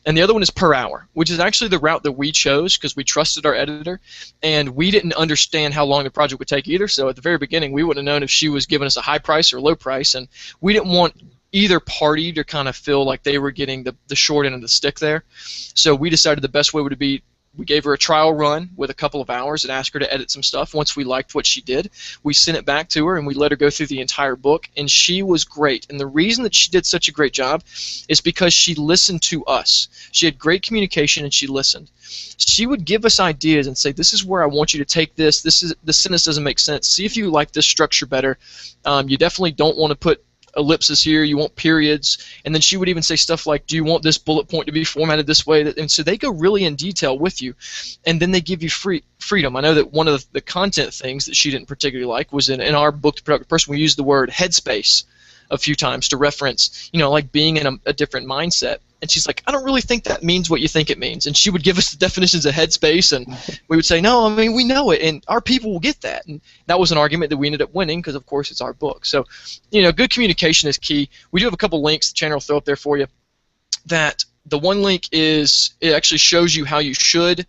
And the other one is per hour, which is actually the route that we chose because we trusted our editor, and we didn't understand how long the project would take either. So at the very beginning, we wouldn't have known if she was giving us a high price or low price, and we didn't want either party to kind of feel like they were getting the short end of the stick there. So we decided the best way would be we gave her a trial run with a couple of hours and asked her to edit some stuff. Once we liked what she did, we sent it back to her and we let her go through the entire book, and she was great. And the reason that she did such a great job is because she listened to us. She had great communication and she listened. She would give us ideas and say, this is where I want you to take this. This sentence doesn't make sense. See if you like this structure better. You definitely don't want to put ellipses here, you want periods, and then she would even say stuff like, do you want this bullet point to be formatted this way? And so they go really in detail with you, and then they give you freedom. I know that one of the content things that she didn't particularly like was in our book, The Productive Person, we used the word headspace a few times to reference, like being in a different mindset. And she's like, I don't really think that means what you think it means. And she would give us the definitions of headspace, and we would say, no, I mean, we know it, and our people will get that. And that was an argument that we ended up winning because, of course, it's our book. So, good communication is key. We do have a couple links the channel will throw up there for you. That the one link is, it actually shows you how you should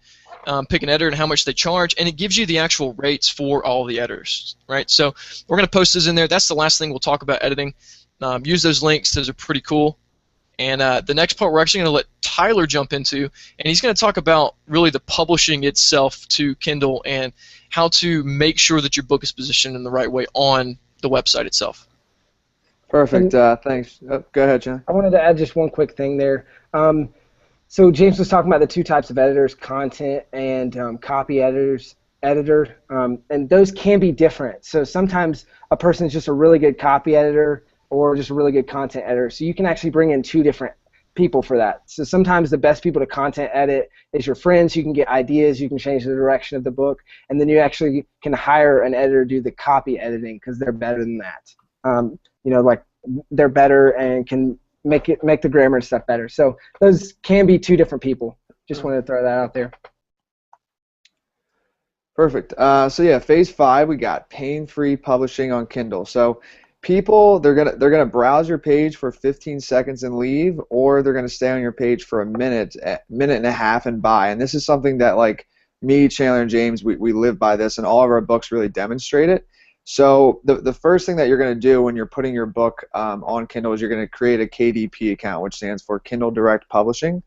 pick an editor and how much they charge, and it gives you the actual rates for all the editors, right? So we're going to post those in there. That's the last thing we'll talk about editing. Use those links. Those are pretty cool. And the next part we're actually going to let Tyler jump into, and he's going to talk about really the publishing itself to Kindle and how to make sure that your book is positioned in the right way on the website itself. Perfect. Thanks. Go ahead, John. I wanted to add just one quick thing there. So James was talking about the two types of editors, content and copy editor, and those can be different. So sometimes a person's just a really good copy editor or just a really good content editor. So you can actually bring in two different people for that. So sometimes the best people to content edit is your friends. You can get ideas, you can change the direction of the book, and then you actually can hire an editor to do the copy editing because they're better than that. Like they're better and can make the grammar and stuff better. So those can be two different people. Just wanted to throw that out there. Perfect. So yeah, phase 5, we got pain-free publishing on Kindle. So people, they're gonna browse your page for 15 seconds and leave, or they're gonna stay on your page for a minute and a half and buy. And this is something that, like, me, Chandler, and James, we live by this, and all of our books really demonstrate it. So the first thing that you're going to do when you're putting your book on Kindle is you're going to create a KDP account, which stands for Kindle Direct Publishing.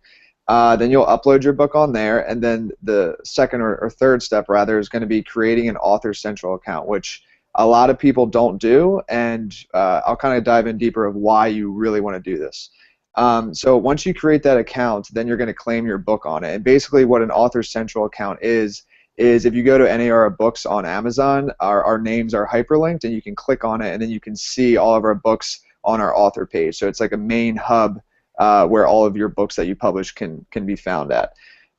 Then you'll upload your book on there, and then the second or third step, rather, is going to be creating an Author Central account, which a lot of people don't do, and I'll kind of dive in deeper of why you really want to do this. So once you create that account, then you're going to claim your book on it. And basically what an Author Central account is if you go to NARA Books on Amazon, our names are hyperlinked, and you can click on it, and then you can see all of our books on our author page. So it's like a main hub where all of your books that you publish can be found at.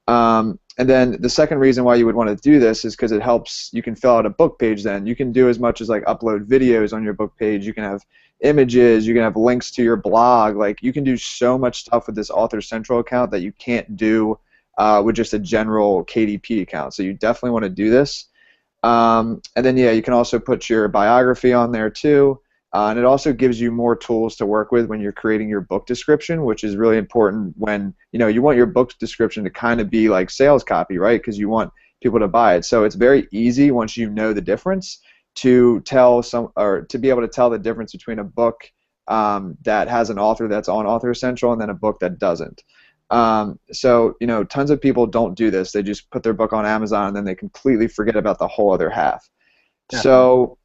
And then the second reason why you would want to do this is because it helps. You can fill out a book page then. You can do as much as like upload videos on your book page. You can have images. You can have links to your blog. Like, you can do so much stuff with this Author Central account that you can't do with just a general KDP account. So you definitely want to do this. And then, yeah, you can also put your biography on there too. And it also gives you more tools to work with when you're creating your book description, which is really important when, you want your book description to kind of be like sales copy, right? Because you want people to buy it. So it's very easy once you know the difference to to be able to tell the difference between a book that has an author that's on Author Central and then a book that doesn't. So tons of people don't do this. They just put their book on Amazon and then they completely forget about the whole other half. Yeah. So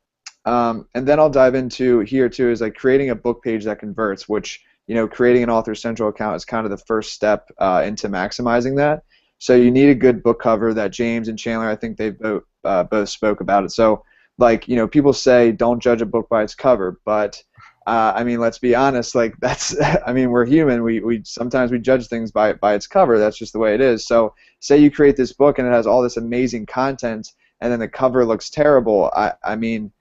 and then I'll dive into here too is like creating a book page that converts, which creating an Author Central account is kind of the first step into maximizing that. So you need a good book cover that James and Chandler, I think they both spoke about it. So like people say don't judge a book by its cover, but I mean, let's be honest. Like that's, I mean, we're human. We sometimes we judge things by its cover. That's just the way it is. So, say you create this book and it has all this amazing content, and then the cover looks terrible. I mean,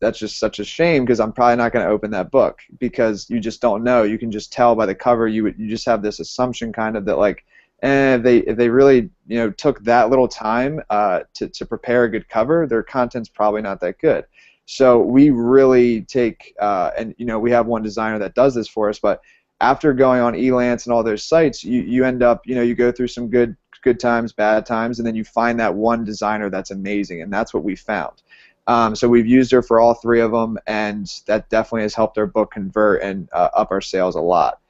that's just such a shame because I'm probably not going to open that book because you just don't know. You can just tell by the cover. You just have this assumption kind of that like, if they really took that little time to prepare a good cover, their content's probably not that good. So we really take, and we have one designer that does this for us, but after going on Elance and all those sites, you end up, you go through some good times, bad times, and then you find that one designer that's amazing, and that's what we found. So we've used her for all 3 of them, and that definitely has helped our book convert and up our sales a lot.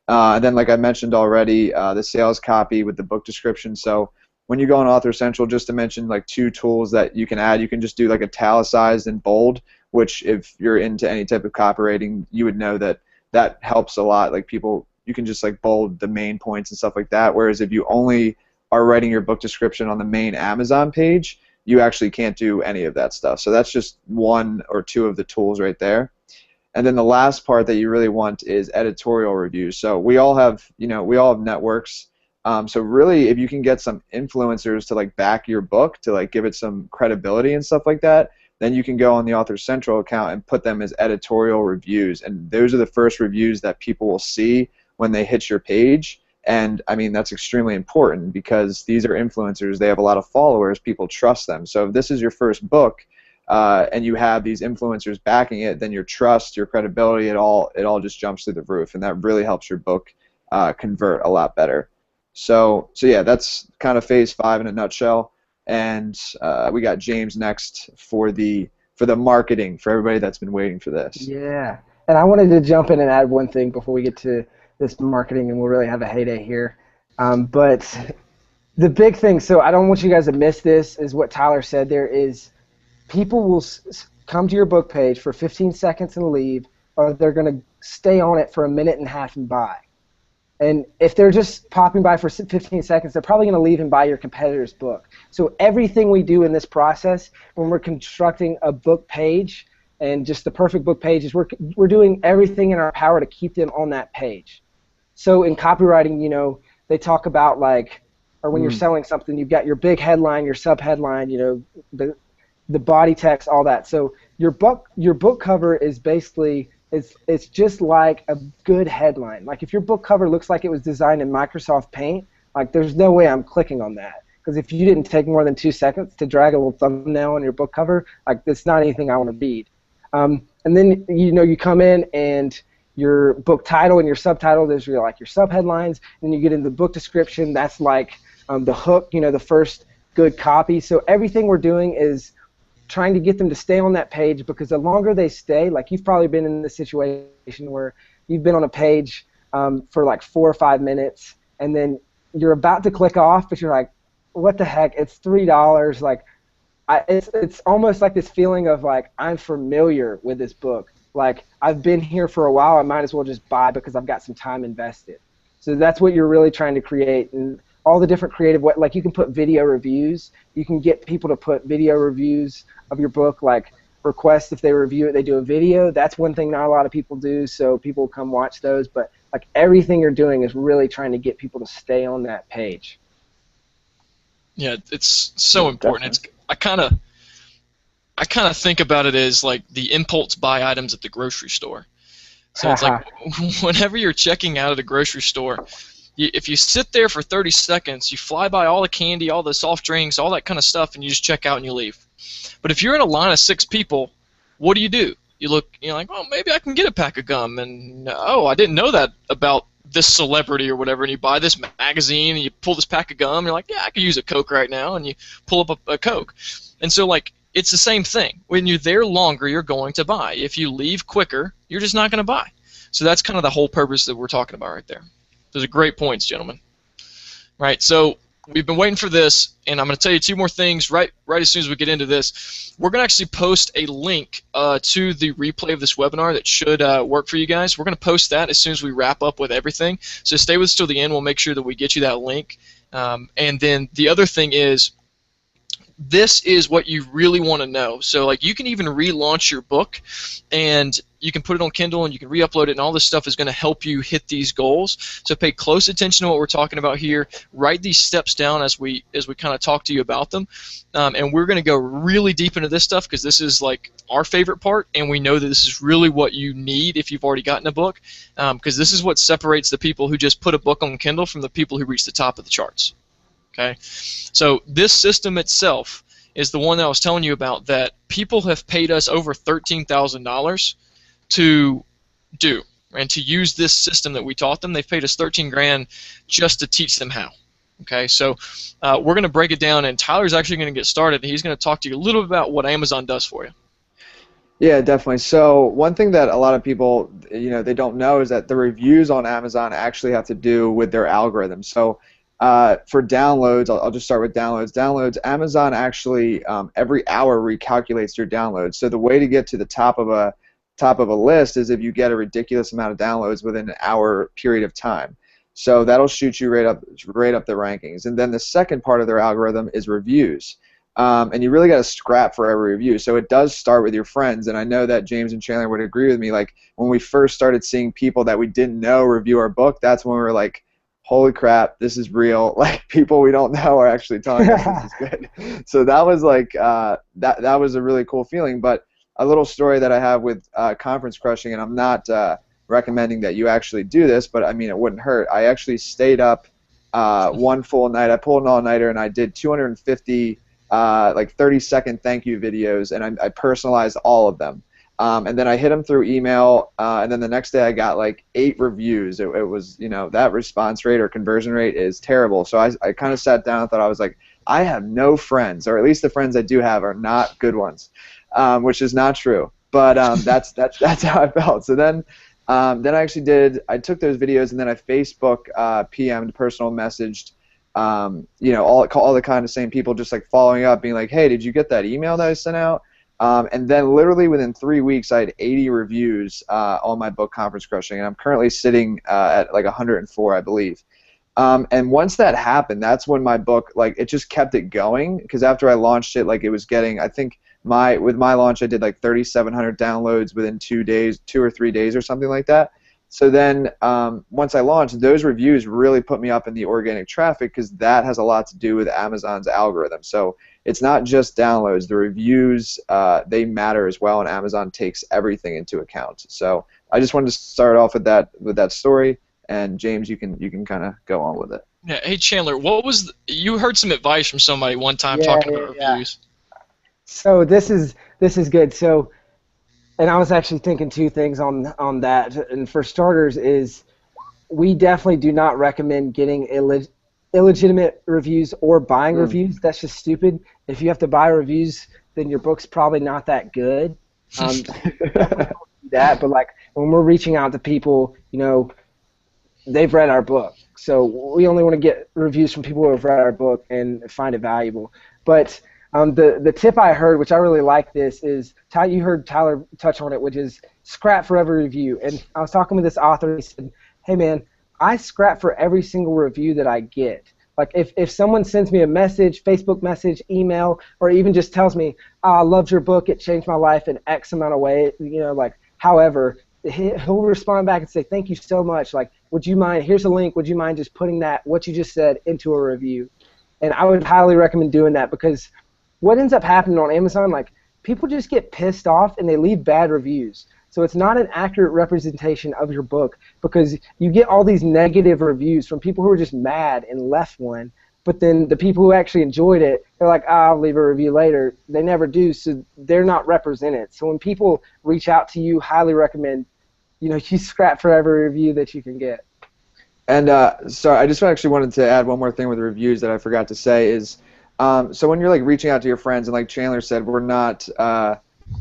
And then, like I mentioned already, the sales copy with the book description. So when you go on Author Central, just to mention like 2 tools that you can add, you can just do like italicized and bold, which if you're into any type of copywriting, you would know that helps a lot. Like you can just like bold the main points and stuff like that. Whereas if you only are writing your book description on the main Amazon page, you actually can't do any of that stuff. So that's just 1 or 2 of the tools right there. And then the last part that you really want is editorial reviews. So we all have networks. So really, if you can get some influencers to like back your book, to like give it some credibility and stuff like that, then you can go on the Author Central account and put them as editorial reviews. And those are the first reviews that people will see when they hit your page. And I mean, that's extremely important because these are influencers. They have a lot of followers. People trust them. So if this is your first book and you have these influencers backing it, then your trust, your credibility, it all just jumps through the roof, and that really helps your book convert a lot better. So yeah, that's kind of phase 5 in a nutshell. And we got James next for the marketing for everybody that's been waiting for this. Yeah, and I wanted to jump in and add one thing before we get to this marketing, and we'll really have a heyday here. But the big thing, so I don't want you guys to miss this, is what Tyler said. There is people will come to your book page for 15 seconds and leave, or they're going to stay on it for a minute and a half and buy. And if they're just popping by for 15 seconds, they're probably going to leave and buy your competitor's book. So everything we do in this process, when we're constructing a book page and just the perfect book page, is we're doing everything in our power to keep them on that page. So in copywriting, you know, they talk about like, or when you're selling something, you've got your big headline, your sub-headline, you know, the body text, all that. So your book cover is basically, it's just like a good headline. Like if your book cover looks like it was designed in Microsoft Paint, like there's no way I'm clicking on that. Because if you didn't take more than 2 seconds to drag a little thumbnail on your book cover, like that's not anything I want to read. And then, you know, you come in and your book title and your subtitle, those are like your subheadlines. And then you get into the book description. That's like the hook, you know, the first good copy. So everything we're doing is trying to get them to stay on that page, because the longer they stay, like you've probably been in this situation where you've been on a page for like 4 or 5 minutes, and then you're about to click off, but you're like, what the heck? It's $3. Like, it's almost like this feeling of like, I'm familiar with this book. Like, I've been here for a while. I might as well just buy because I've got some time invested. So that's what you're really trying to create. And all the different creative, like you can put video reviews. You can get people to put video reviews of your book, like request if they review it, they do a video. That's one thing not a lot of people do, so people come watch those. But like everything you're doing is really trying to get people to stay on that page. Yeah, it's so important. I kind of think about it as like the impulse buy items at the grocery store. So it's like whenever you're checking out at a grocery store, if you sit there for 30 seconds, you fly by all the candy, all the soft drinks, all that kind of stuff, and you just check out and you leave. But if you're in a line of 6 people, what do? You look, you're like, oh, maybe I can get a pack of gum, and oh, I didn't know that about this celebrity or whatever, and you buy this magazine and you pull this pack of gum, and you're like, yeah, I could use a Coke right now, and you pull up a Coke. And so like it's the same thing. When you're there longer, you're going to buy. If you leave quicker, you're just not going to buy. So that's kind of the whole purpose that we're talking about right there. Those are great points, gentlemen. Right, so we've been waiting for this, and I'm going to tell you 2 more things right as soon as we get into this. We're going to actually post a link to the replay of this webinar that should work for you guys. We're going to post that as soon as we wrap up with everything. So stay with us till the end. We'll make sure that we get you that link. And then the other thing is, this is what you really want to know. So like you can even relaunch your book, and you can put it on Kindle, and you can re-upload it, and all this stuff is going to help you hit these goals. So pay close attention to what we're talking about here. Write these steps down as we kind of talk to you about them, and we're going to go really deep into this stuff because this is like our favorite part, and we know that this is really what you need if you've already gotten a book, because this is what separates the people who just put a book on Kindle from the people who reach the top of the charts. Okay, so this system itself is the one that I was telling you about that people have paid us over $13,000 to do, and to use this system that we taught them. They've paid us $13,000 just to teach them how. Okay, so we're going to break it down, and Tyler's actually going to get started. He's going to talk to you a little bit about what Amazon does for you. Yeah, definitely. So one thing that a lot of people, they don't know is that the reviews on Amazon actually have to do with their algorithm. So for downloads, I'll just start with downloads. Downloads, Amazon actually every hour recalculates your downloads. So the way to get to the top of a list is if you get a ridiculous amount of downloads within an hour period of time. So that'll shoot you right up the rankings. And then the second part of their algorithm is reviews. And you really got to scrap for every review. So it does start with your friends. And I know that James and Chandler would agree with me. Like when we first started seeing people that we didn't know review our book, that's when we were like, holy crap, this is real. Like people we don't know are actually telling us this is good. So that was like that was a really cool feeling. But a little story that I have with Conference Crushing, and we're recommending that you actually do this, but I mean, it wouldn't hurt. I actually stayed up one full night. I pulled an all-nighter, and I did 250 like 30-second thank you videos, and I personalized all of them. And then I hit them through email, and then the next day I got like 8 reviews. It was, you know, that response rate or conversion rate is terrible. So I kind of sat down and thought, I was like, I have no friends, or at least the friends I do have are not good ones, which is not true. But that's how I felt. So then I actually I took those videos, and then I Facebook PM'd, personal messaged, you know, all the kind of same people, just like following up, being like, hey, did you get that email that I sent out? And then literally within 3 weeks, I had 80 reviews on my book, Conference Crushing, and I'm currently sitting at like 104, I believe. And once that happened, that's when my book, like, it just kept it going, because after I launched it, like, it was getting, I think with my launch, I did like 3,700 downloads within 2 days, 2 or 3 days or something like that. So then once I launched, those reviews really put me up in the organic traffic, because that has a lot to do with Amazon's algorithm. So it's not just downloads. The reviews, they matter as well, and Amazon takes everything into account. So I just wanted to start off with that story, and James, you can kind of go on with it. Yeah. Hey Chandler, you heard some advice from somebody one time talking about reviews? So this is good. So, and I was actually thinking 2 things on that. And for starters, is we definitely do not recommend getting illegitimate reviews or buying reviews. That's just stupid. If you have to buy reviews, then your book's probably not that good. But like when we're reaching out to people, you know, they've read our book. So we only want to get reviews from people who have read our book and find it valuable. But the tip I heard, which I really like this, is you heard Tyler touch on it, which is scrap for every review. And I was talking with this author, he said, hey man, I scrap for every single review that I get. Like if someone sends me a message, Facebook message, email, or even just tells me, oh, I loved your book, it changed my life in X amount of way, you know, like, however, he'll respond back and say, thank you so much. Like, would you mind, here's a link, would you mind just putting that, what you just said, into a review? And I would highly recommend doing that, because what ends up happening on Amazon, like, people just get pissed off and they leave bad reviews. So it's not an accurate representation of your book, because you get all these negative reviews from people who are just mad and left one, but then the people who actually enjoyed it, they're like, I'll leave a review later. They never do, so they're not represented. So when people reach out to you, highly recommend, you know, you scrap for every review that you can get. And so I just actually wanted to add one more thing with the reviews that I forgot to say is, so when you're like reaching out to your friends, and like Chandler said, we're not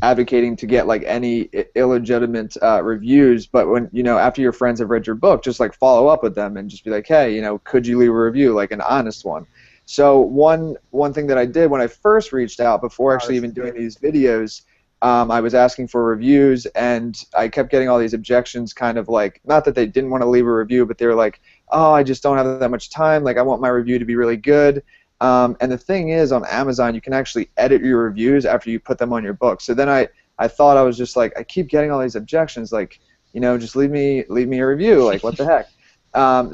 advocating to get like any illegitimate reviews, but when, you know, after your friends have read your book, just like follow up with them and just be like, hey, you know, could you leave a review, like an honest one? So one thing that I did when I first reached out, before actually even doing these videos, I was asking for reviews, and I kept getting all these objections, kind of like, not that they didn't want to leave a review, but they were like, oh, I just don't have that much time, like I want my review to be really good. And the thing is, on Amazon, you can actually edit your reviews after you put them on your book. So then I thought, I was just like, I keep getting all these objections, like, you know, just leave me a review, like what the heck.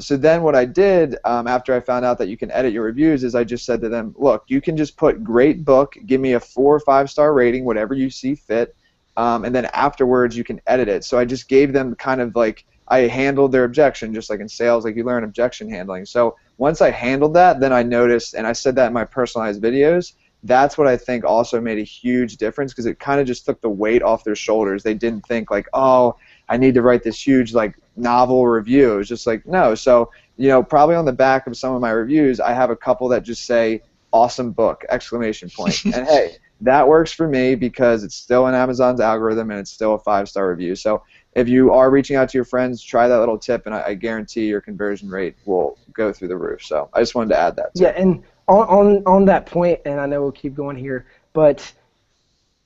So then what I did after I found out that you can edit your reviews is I just said to them, look, you can just put great book, give me a 4 or 5 star rating, whatever you see fit, and then afterwards you can edit it. So I just gave them kind of like, I handled their objection, just like in sales, like you learn objection handling. So once I handled that, then I noticed, and I said that in my personalized videos, that's what I think also made a huge difference, because it kind of just took the weight off their shoulders. They didn't think like, oh, I need to write this huge like novel review. It was just like, no. So, you know, probably on the back of some of my reviews, I have a couple that just say awesome book, exclamation point. And hey, that works for me because it's still in Amazon's algorithm and it's still a 5-star review. So if you are reaching out to your friends, try that little tip, and I guarantee your conversion rate will go through the roof. So I just wanted to add that. Yeah, and on that point, and I know we'll keep going here, but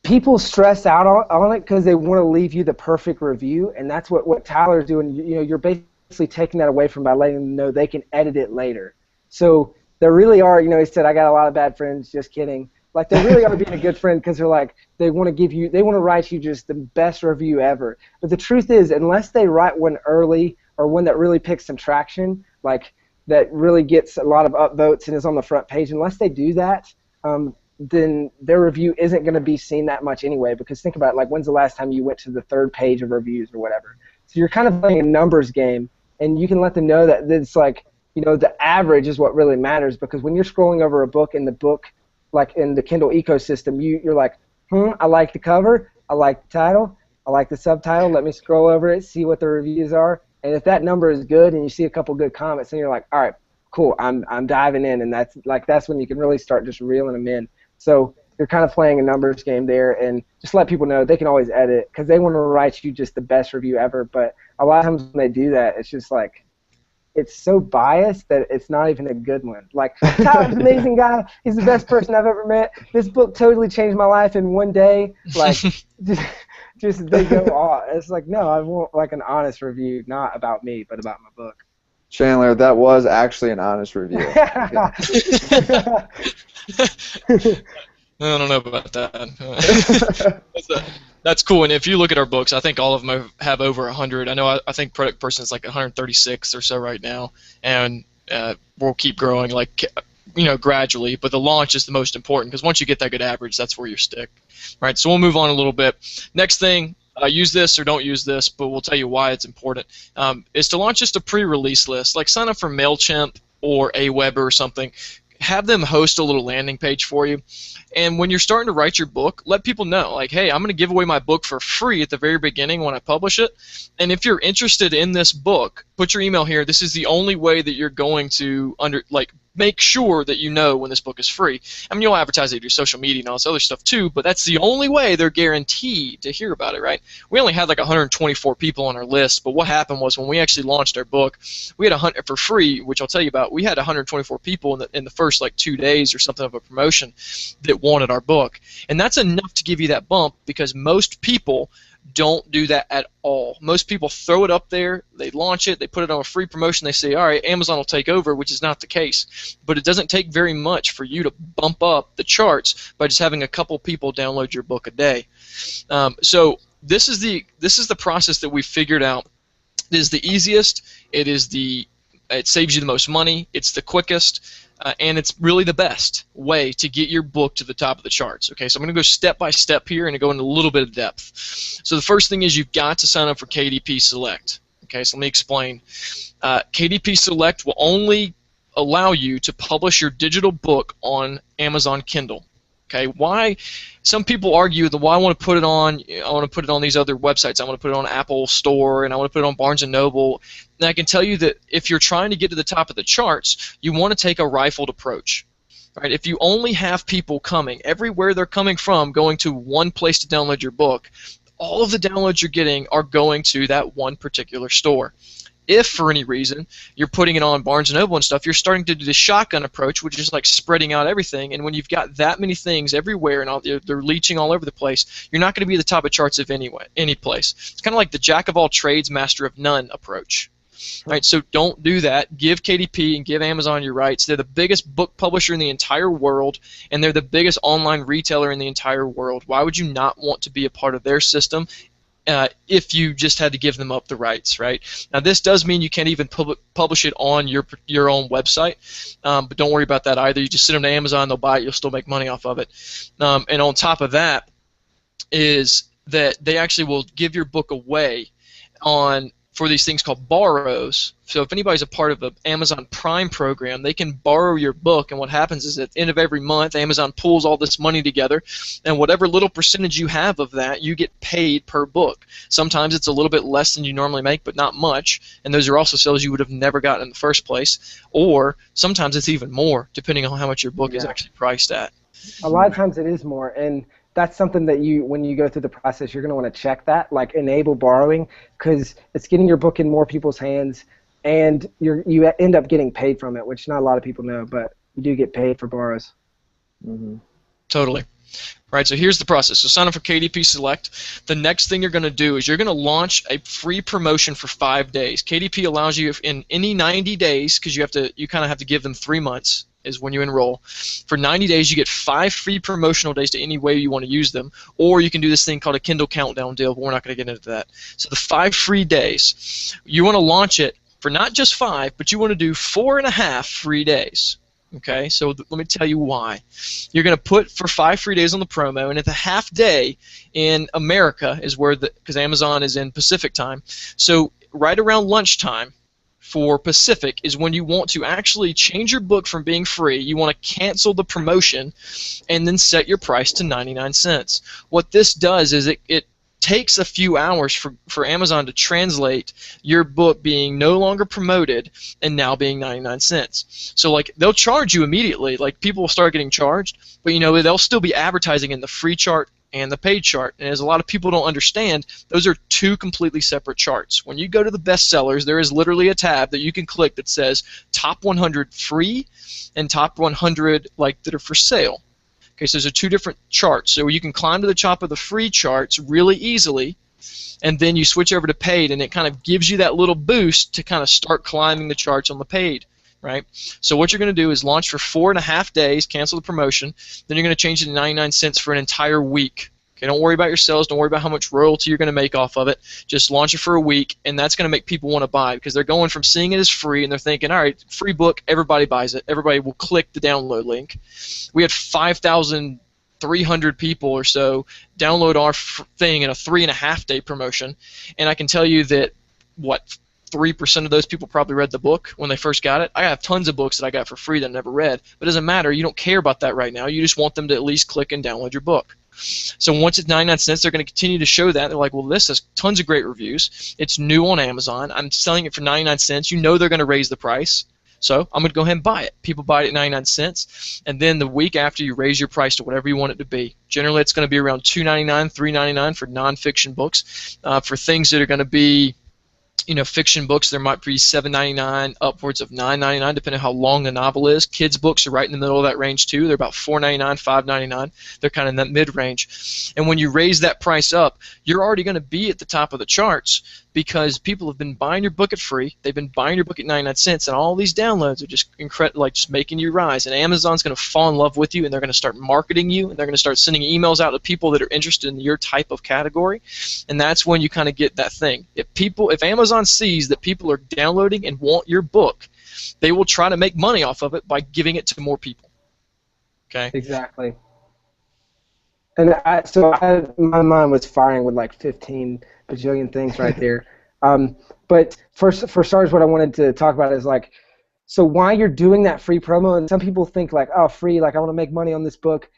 people stress out on it because they want to leave you the perfect review, and that's what Tyler's doing. You know, you're basically taking that away from by letting them know they can edit it later. So there really are, you know, he said, I got a lot of bad friends, just kidding. Like, they really are being a good friend because they're like, they want to write you just the best review ever. But the truth is, unless they write one early or one that really picks some traction, like that really gets a lot of upvotes and is on the front page, unless they do that, then their review isn't going to be seen that much anyway. Because think about it, like, when's the last time you went to the 3rd page of reviews or whatever? So you're kind of playing a numbers game, and you can let them know that it's like, the average is what really matters, because when you're scrolling over a book in the book, like in the Kindle ecosystem, you're like, I like the cover, I like the title, I like the subtitle, let me scroll over it, see what the reviews are, and if that number is good and you see a couple good comments, then you're like, all right, cool, I'm diving in, and that's when you can really start just reeling them in. So you're kind of playing a numbers game there, and just let people know they can always edit, because they want to write you just the best review ever, but a lot of times when they do that, it's just like, it's so biased that it's not even a good one. Like, Tyler's an amazing guy. He's the best person I've ever met. This book totally changed my life in one day. Like, just they go off. It's like, no, I want like an honest review, not about me, but about my book. Chandler, that was actually an honest review. I don't know about that. That's cool. And if you look at our books, I think all of them have over 100. I think Product Person is like 136 or so right now, and we'll keep growing gradually. But the launch is the most important, because once you get that good average, that's where you stick. Right. So we'll move on a little bit. Next thing. Use this or don't use this, but we'll tell you why it's important, is to launch just a pre-release list. Like, sign up for MailChimp or Aweber or something. Have them host a little landing page for you. And when you're starting to write your book, let people know, like, hey, I'm going to give away my book for free at the very beginning when I publish it. And if you're interested in this book, put your email here. This is the only way that you're going to make sure that you know when this book is free. I mean, you'll advertise it to your social media and all this other stuff too, but that's the only way they're guaranteed to hear about it, right? We only had like 124 people on our list, but what happened was when we actually launched our book, we had 100 for free, which I'll tell you about. We had 124 people in the first like 2 days or something of a promotion that wanted our book, and that's enough to give you that bump, because most people don't do that at all. Most people throw it up there, they launch it, they put it on a free promotion, they say, all right, Amazon will take over, which is not the case. But it doesn't take very much for you to bump up the charts by just having a couple people download your book a day. So this is the process that we figured out. It is the easiest, it saves you the most money, it's the quickest, and it's really the best way to get your book to the top of the charts. Okay, so I'm going to go step by step here and go into a little bit of depth. So the first thing is you've got to sign up for KDP Select. Okay, so let me explain. KDP Select will only allow you to publish your digital book on Amazon Kindle. Okay, why? Some people argue that, well, I want to put it on these other websites. I want to put it on Apple Store, and I want to put it on Barnes & Noble. And I can tell you that if you're trying to get to the top of the charts, you want to take a rifled approach. Right? If you only have people coming, everywhere they're coming from, going to one place to download your book, all of the downloads you're getting are going to that one particular store. If, for any reason, you're putting it on Barnes & Noble and stuff, you're starting to do the shotgun approach, which is like spreading out everything. And when you've got that many things everywhere and they're leeching all over the place, you're not going to be at the top of charts of any place. It's kind of like the jack of all trades, master of none approach. Right, so don't do that. Give KDP and give Amazon your rights. They're the biggest book publisher in the entire world, and they're the biggest online retailer in the entire world. Why would you not want to be a part of their system if you just had to give them up the rights, right? Now, this does mean you can't even publish it on your own website, but don't worry about that either. You just send them to Amazon, they'll buy it, you'll still make money off of it. And on top of that is that they actually will give your book away for these things called borrows. So if anybody's a part of the Amazon Prime program, they can borrow your book, and what happens is at the end of every month, Amazon pulls all this money together, and whatever little percentage you have of that, you get paid per book. Sometimes it's a little bit less than you normally make, but not much, and those are also sales you would have never gotten in the first place, or sometimes it's even more, depending on how much your book is actually priced at. A lot of times it is more, and that's something that when you go through the process, you're going to want to check that, like enable borrowing, because it's getting your book in more people's hands, and you end up getting paid from it, which not a lot of people know, but you do get paid for borrows. Mm-hmm. Totally. Right, so here's the process. So sign up for KDP Select. The next thing you're going to do is you're going to launch a free promotion for 5 days. KDP allows you in any 90 days, because you kind of have to give them 3 months, is when you enroll. For 90 days, you get 5 free promotional days to any way you want to use them, or you can do this thing called a Kindle Countdown deal, but we're not going to get into that. So the 5 free days, you want to launch it for not just 5, but you want to do 4.5 free days. Okay, so let me tell you why. You're going to put for 5 free days on the promo, and at the half day in America is where because Amazon is in Pacific time, so right around lunchtime for Pacific is when you want to actually change your book from being free. You want to cancel the promotion and then set your price to 99 cents. What this does is it takes a few hours for Amazon to translate your book being no longer promoted and now being 99 cents. So like they'll charge you immediately, like people will start getting charged, but they'll still be advertising in the free chart and the paid chart. And as a lot of people don't understand, those are two completely separate charts. When you go to the bestsellers, there is literally a tab that you can click that says top 100 free and top 100 like that are for sale. Okay, so those are two different charts. So you can climb to the top of the free charts really easily, and then you switch over to paid, and it kind of gives you that little boost to kind of start climbing the charts on the paid, right? So what you're going to do is launch for 4.5 days, cancel the promotion, then you're going to change it to 99 cents for an entire week. Okay, don't worry about your sales. Don't worry about how much royalty you're going to make off of it. Just launch it for a week, and that's going to make people want to buy because they're going from seeing it as free, and they're thinking, all right, free book, everybody buys it. Everybody will click the download link. We had 5,300 people or so download our thing in a 3.5 day promotion, and I can tell you that, 3% of those people probably read the book when they first got it. I have tons of books that I got for free that I never read, but it doesn't matter. You don't care about that right now. You just want them to at least click and download your book. So once it's 99 cents, they're going to continue to show that. They're like, well, this has tons of great reviews. It's new on Amazon. I'm selling it for 99 cents. You know they're going to raise the price. So I'm going to go ahead and buy it. People buy it at 99 cents, and then the week after you raise your price to whatever you want it to be. Generally, it's going to be around $2.99, $3.99 for nonfiction books. For things that are going to be fiction books, there might be $7.99 upwards of $9.99 depending on how long the novel is. Kids books are right in the middle of that range too. They're about $4.99, $5.99. They're kind of in that mid-range. And when you raise that price up, you're already going to be at the top of the charts because people have been buying your book at free. They've been buying your book at 99 cents, and all these downloads are just just making you rise. And Amazon's going to fall in love with you, and they're going to start marketing you, and they're going to start sending emails out to people that are interested in your type of category. And that's when you kind of get that thing. If Amazon sees that people are downloading and want your book, they will try to make money off of it by giving it to more people. Okay. Exactly. And my mind was firing with like 15 bajillion things right there. But for starters, what I wanted to talk about is like, so why you're doing that free promo, and some people think like, oh, free, like I want to make money on this book.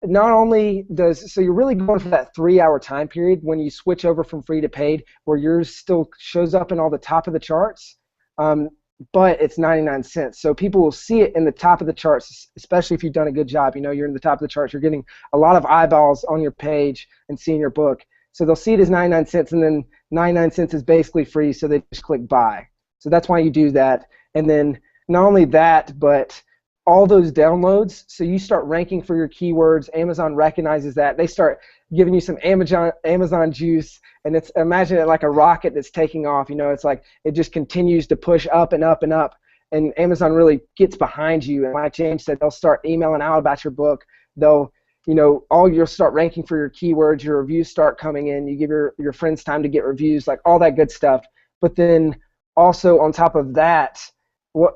Not only so you're really going for that 3-hour time period when you switch over from free to paid, where yours still shows up in all the top of the charts, but it's 99 cents. So people will see it in the top of the charts, especially if you've done a good job. You're in the top of the charts. You're getting a lot of eyeballs on your page and seeing your book. So they'll see it as 99 cents, and then 99 cents is basically free, so they just click buy. So that's why you do that. And then not only that, but all those downloads, so you start ranking for your keywords. Amazon recognizes that. They start giving you some Amazon juice, and imagine it like a rocket that's taking off. It's like it just continues to push up and up and up, and Amazon really gets behind you. And like James said, they'll start emailing out about your book. They'll you'll start ranking for your keywords. Your reviews start coming in. You give your friends time to get reviews, like all that good stuff. But then also on top of that,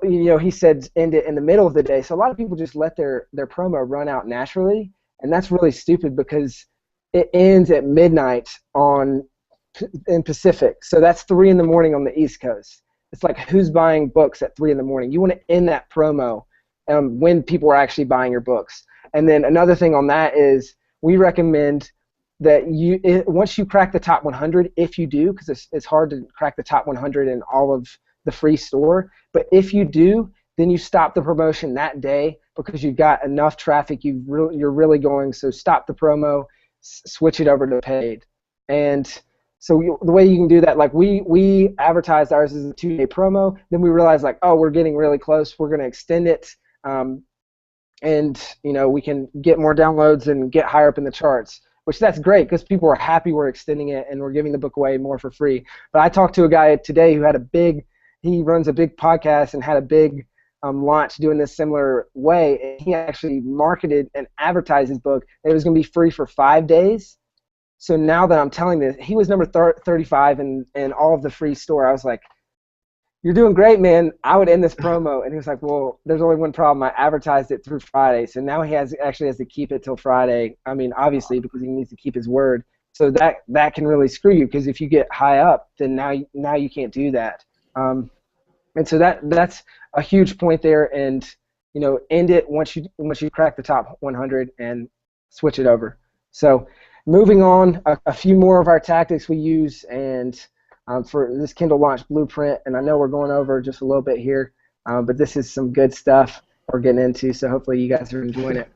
he said end it in the middle of the day. So a lot of people just let their promo run out naturally, and that's really stupid because it ends at midnight in Pacific. So that's 3 in the morning on the East Coast. It's like, who's buying books at 3 in the morning? You want to end that promo when people are actually buying your books. And then another thing on that is we recommend that once you crack the top 100, if you do, because it's hard to crack the top 100 in all of the free store, but if you do, then you stop the promotion that day because you've got enough traffic. You're really going, so stop the promo, switch it over to paid. And so the way you can do that, like we advertised ours as a 2-day promo, then we realized like, oh, we're getting really close, we're going to extend it, and we can get more downloads and get higher up in the charts, which that's great because people are happy we're extending it and we're giving the book away more for free. But I talked to a guy today who he runs a big podcast and had a big launch doing this similar way. He actually marketed and advertised his book. It was going to be free for 5 days. So now that I'm telling this, he was number 35 in all of the free store. I was like, You're doing great, man. I would end this promo. And he was like, well, there's only one problem. I advertised it through Friday. So now he actually has to keep it till Friday. I mean, obviously, because he needs to keep his word. So that can really screw you, because if you get high up, then now you can't do that. And so that's a huge point there. And, you know, end it once you crack the top 100 and switch it over. So moving on, a few more of our tactics we use, and for this Kindle Launch Blueprint, and I know we're going over just a little bit here, but this is some good stuff we're getting into, so hopefully you guys are enjoying it.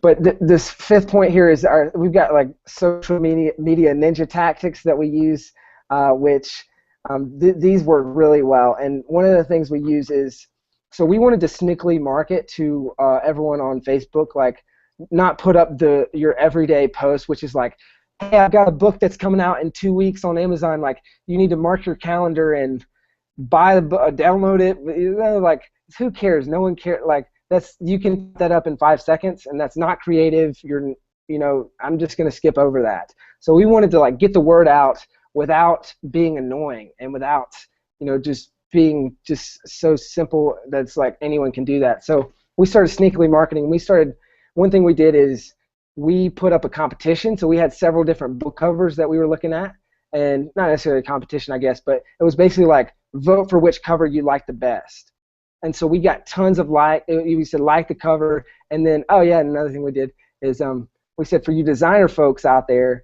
But this fifth point here is we've got like social media ninja tactics that we use, which these work really well. And one of the things we use is, so we wanted to sneakily market to everyone on Facebook, like not put up your everyday post, which is like, hey, I've got a book that's coming out in 2 weeks on Amazon. Like, you need to mark your calendar and buy the book, download it. You know, like, who cares? No one cares. Like, you can put that up in 5 seconds, and that's not creative. I'm just gonna skip over that. So we wanted to like get the word out without being annoying and without just being just so simple that's like anyone can do that. So we started sneakily marketing. One thing we did is we put up a competition. So we had several different book covers that we were looking at, and not necessarily a competition, I guess, but it was basically like vote for which cover you like the best. And so we got tons of we said like the cover, and then another thing we did is we said, for you designer folks out there,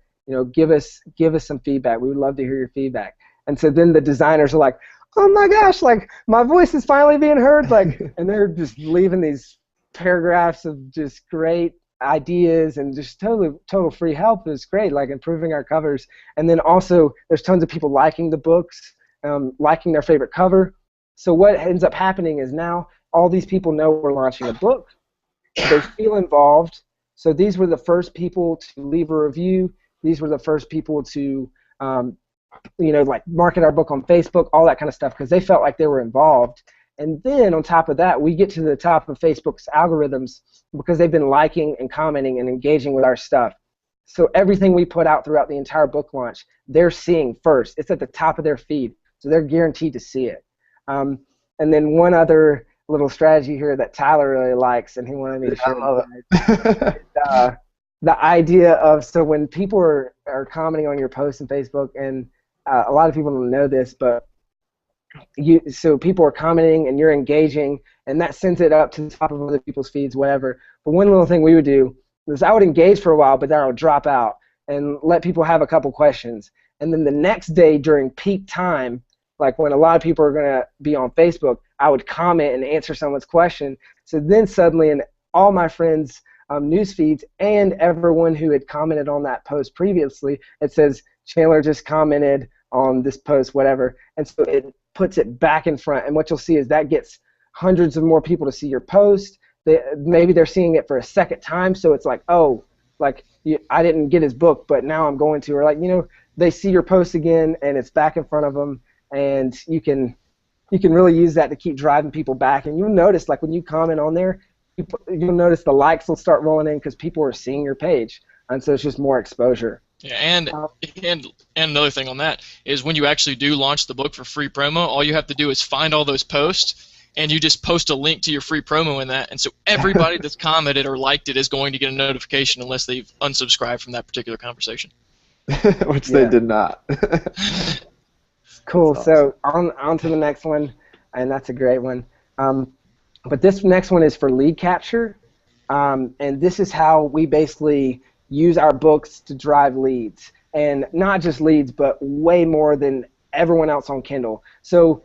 give us some feedback. We would love to hear your feedback. And so then the designers are like, oh my gosh, like my voice is finally being heard, like, and they're just leaving these paragraphs of just great ideas and just total free help. Is great, like improving our covers. And then also there's tons of people liking the books, liking their favorite cover. So what ends up happening is now all these people know we're launching a book. They feel involved. So these were the first people to leave a review. These were the first people to like market our book on Facebook, all that kind of stuff, because they felt like they were involved. And then on top of that, we get to the top of Facebook's algorithms because they've been liking and commenting and engaging with our stuff. So everything we put out throughout the entire book launch, they're seeing first. It's at the top of their feed, so they're guaranteed to see it. And then one other little strategy here that Tyler really likes, and he wanted me to share it. The idea of, so when people are commenting on your posts on Facebook, and a lot of people don't know this, but so people are commenting and you're engaging, and that sends it up to the top of other people's feeds, whatever. But one little thing we would do is I would engage for a while, but then I would drop out and let people have a couple questions. And then the next day during peak time, like when a lot of people are going to be on Facebook, I would comment and answer someone's question. So then suddenly in all my friends' news feeds and everyone who had commented on that post previously, it says, Chandler just commented on this post, whatever. And so it puts it back in front. And what you'll see is that gets hundreds of more people to see your post. Maybe they're seeing it for a second time, so it's like, oh, like I didn't get his book, but now I'm going to. Or like, they see your post again, and it's back in front of them, and you can really use that to keep driving people back. And you'll notice, like when you comment on there, you'll notice the likes will start rolling in because people are seeing your page, and so it's just more exposure. Yeah, and another thing on that is when you actually do launch the book for free promo, all you have to do is find all those posts, and you just post a link to your free promo in that, and so everybody that's commented or liked it is going to get a notification unless they've unsubscribed from that particular conversation. Which they did not. Cool. Awesome. So on to the next one, and that's a great one. But this next one is for lead capture, and this is how we basically use our books to drive leads, and not just leads, but way more than everyone else on Kindle. So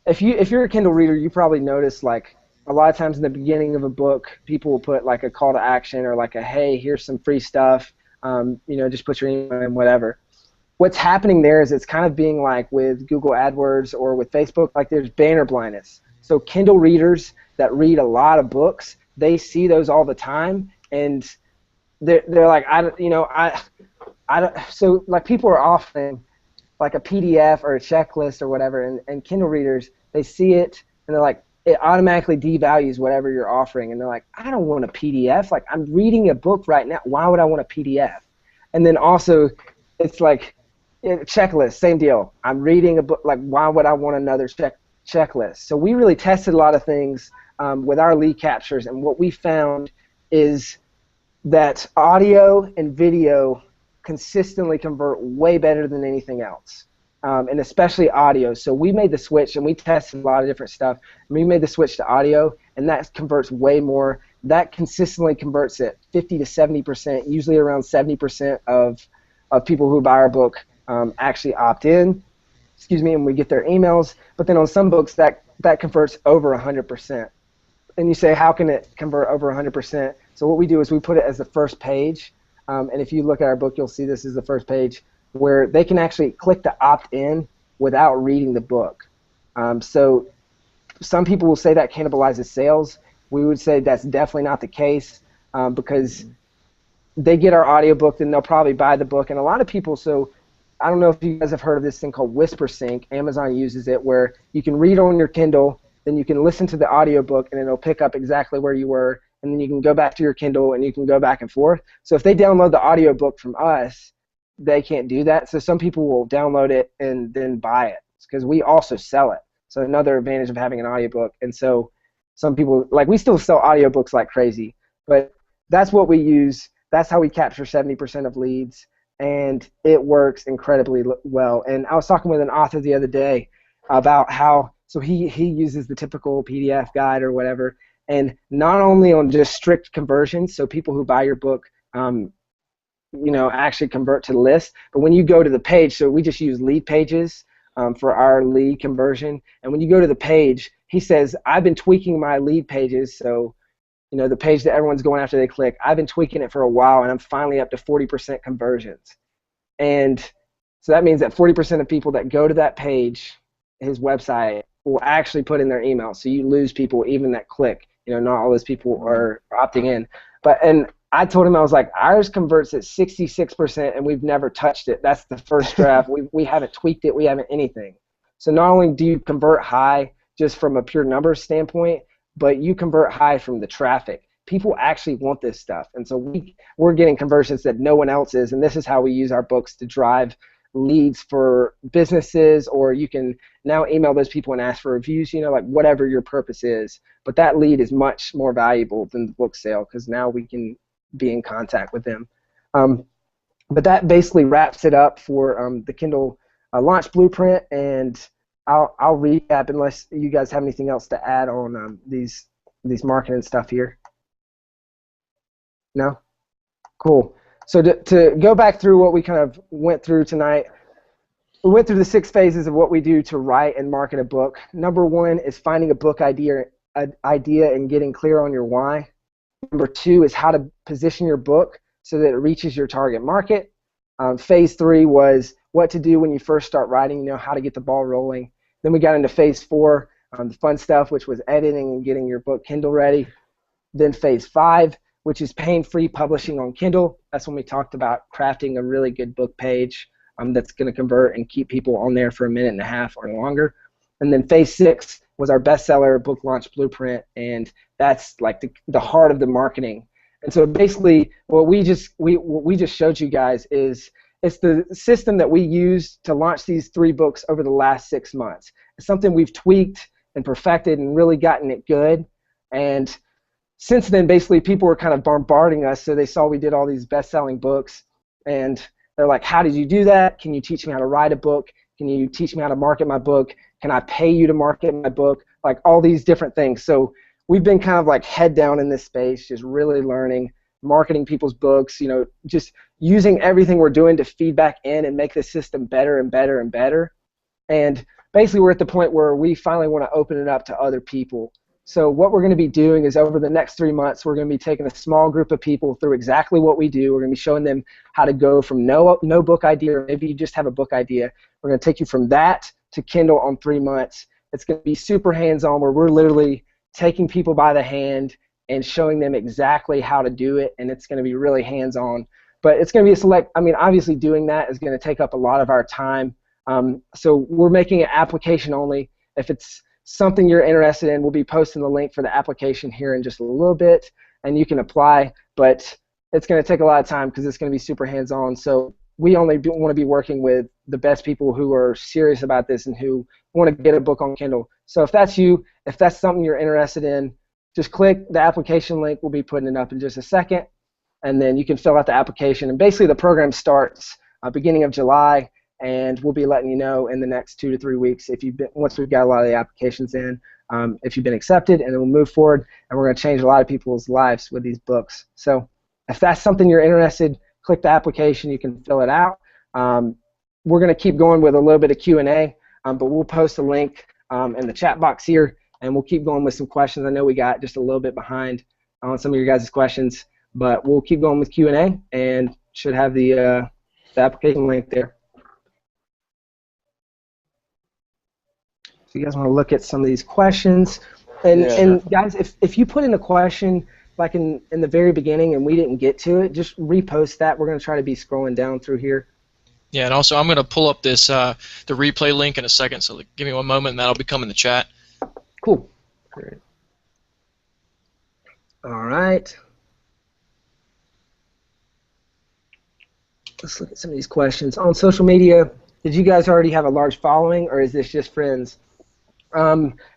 if you're a Kindle reader, you probably notice like a lot of times in the beginning of a book, people will put like a call to action or like a, hey, here's some free stuff, just put your email in, whatever. What's happening there is it's kind of being like with Google AdWords or with Facebook, like there's banner blindness. So Kindle readers that read a lot of books, they see those all the time, and they're like, so like people are offering like a PDF or a checklist or whatever, and Kindle readers, they see it and they're like, it automatically devalues whatever you're offering, and they're like, I don't want a PDF, like I'm reading a book right now, why would I want a PDF? And then also it's like Yeah, checklist, same deal. I'm reading a book, like why would I want another checklist? So we really tested a lot of things with our lead captures, and what we found is that audio and video consistently convert way better than anything else, and especially audio. So we made the switch, and we tested a lot of different stuff. And we made the switch to audio, and that converts way more. That consistently converts at 50 to 70%, usually around 70% of people who buy our book actually opt in, and we get their emails. But then on some books, that converts over 100%. And you say, how can it convert over 100%? So what we do is we put it as the first page, and if you look at our book, you'll see this is the first page where they can actually click to opt in without reading the book. So some people will say that cannibalizes sales. We would say that's definitely not the case, because they get our audiobook, then they'll probably buy the book. And a lot of people, so I don't know if you guys have heard of this thing called WhisperSync. Amazon uses it where you can read on your Kindle, then you can listen to the audiobook, and it'll pick up exactly where you were, and then you can go back to your Kindle, and you can go back and forth. So if they download the audiobook from us, they can't do that. So some people will download it and then buy it, because we also sell it. So another advantage of having an audiobook. And so some people, like, we still sell audiobooks like crazy, but that's what we use. That's how we capture 70% of leads, and it works incredibly well. And I was talking with an author the other day about how, so he uses the typical PDF guide or whatever, and not only on just strict conversions, so people who buy your book, actually convert to the list, but when you go to the page, so we just use lead pages for our lead conversion, and when you go to the page, he says, I've been tweaking my lead pages, so the page that everyone's going after they click, I've been tweaking it for a while, and I'm finally up to 40% conversions. And so that means that 40% of people that go to that page, his website, will actually put in their email. So you lose people even that click. Not all those people are opting in. And I told him, I was like, ours converts at 66%, and we've never touched it. That's the first draft. We haven't tweaked it. We haven't anything. So not only do you convert high just from a pure numbers standpoint, but you convert high from the traffic. People actually want this stuff, and so we're getting conversions that no one else is, and this is how we use our books to drive leads for businesses, or you can now email those people and ask for reviews, like whatever your purpose is. But that lead is much more valuable than the book sale, because now we can be in contact with them. But that basically wraps it up for the Kindle launch blueprint, and I'll recap unless you guys have anything else to add on these marketing stuff here. No? Cool. So to go back through what we kind of went through tonight, we went through the 6 phases of what we do to write and market a book. Number 1 is finding a book idea and getting clear on your why. Number 2 is how to position your book so that it reaches your target market. Phase 3 was what to do when you first start writing, how to get the ball rolling. Then we got into phase 4, the fun stuff, which was editing and getting your book Kindle ready. Then phase 5, which is pain-free publishing on Kindle. That's when we talked about crafting a really good book page that's going to convert and keep people on there for a minute and a half or longer. And then phase 6 was our bestseller book launch blueprint, and that's like the heart of the marketing. And so basically what we just showed you guys is it's the system that we used to launch these 3 books over the last 6 months. It's something we've tweaked and perfected and really gotten it good. And since then, basically, people were kind of bombarding us, so they saw we did all these best-selling books, and they're like, how did you do that? Can you teach me how to write a book? Can you teach me how to market my book? Can I pay you to market my book? Like all these different things. So we've been kind of like head down in this space, just really learning, marketing people's books, just using everything we're doing to feed back in and make the system better and better and better. And basically, we're at the point where we finally want to open it up to other people. So what we're going to be doing is over the next 3 months, we're going to be taking a small group of people through exactly what we do. We're going to be showing them how to go from no book idea, or maybe you just have a book idea. We're going to take you from that to Kindle on 3 months. It's going to be super hands-on, where we're literally taking people by the hand and showing them exactly how to do it, and it's going to be really hands-on. But it's going to be obviously doing that is going to take up a lot of our time. So we're making it application only. If it's something you're interested in, we'll be posting the link for the application here in just a little bit, and you can apply, but it's going to take a lot of time because it's going to be super hands-on. So we only want to be working with the best people who are serious about this and who want to get a book on Kindle. So if that's you, if that's something you're interested in, just click the application link. We'll be putting it up in just a second, and then you can fill out the application. And basically the program starts beginning of July, and we'll be letting you know in the next 2 to 3 weeks if once we've got a lot of the applications in, if you've been accepted, and then we'll move forward, and we're going to change a lot of people's lives with these books. So if that's something you're interested, click the application. You can fill it out. We're going to keep going with a little bit of Q&A, but we'll post a link in the chat box here, and we'll keep going with some questions. I know we got just a little bit behind on some of your guys' questions, but we'll keep going with Q&A and should have the application link there. So you guys want to look at some of these questions. And guys, if you put in a question like in the very beginning and we didn't get to it, just repost that. We're going to try to be scrolling down through here. Yeah, and also I'm going to pull up this the replay link in a second, so give me one moment and that'll become in the chat. Cool. Great. All right. Let's look at some of these questions. On social media, did you guys already have a large following, or is this just friends?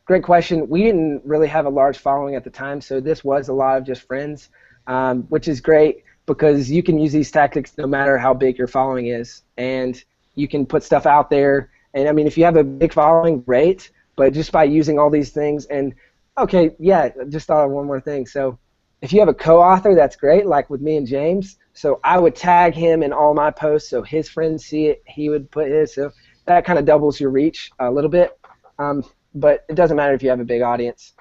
Great question. We didn't really have a large following at the time, so this was a lot of just friends, which is great because you can use these tactics no matter how big your following is, and you can put stuff out there. And I mean, if you have a big following, great, but just by using all these things, and okay, yeah, just thought of one more thing. So if you have a co-author, that's great, like with me and James. So I would tag him in all my posts so his friends see it, he would put his, so that kind of doubles your reach a little bit. But it doesn't matter if you have a big audience.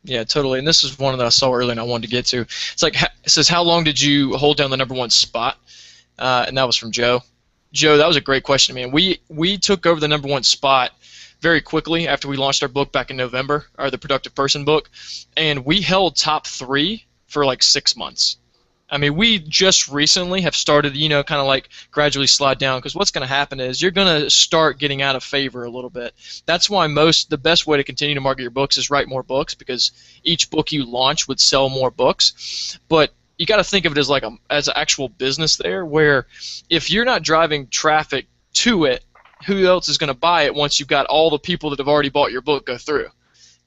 Yeah, totally. And this is one that I saw earlier and I wanted to get to. It's like, it says, how long did you hold down the #1 spot? And that was from Joe. Joe, that was a great question, man. We took over the #1 spot very quickly after we launched our book back in November, or the Productive Person book, and we held top 3 for like 6 months. I mean, we just recently have started, kind of like gradually slide down, because what's going to happen is you're going to start getting out of favor a little bit. That's why the best way to continue to market your books is write more books, because each book you launch would sell more books. But you got to think of it as like as an actual business there, where if you're not driving traffic to it, who else is going to buy it once you've got all the people that have already bought your book go through?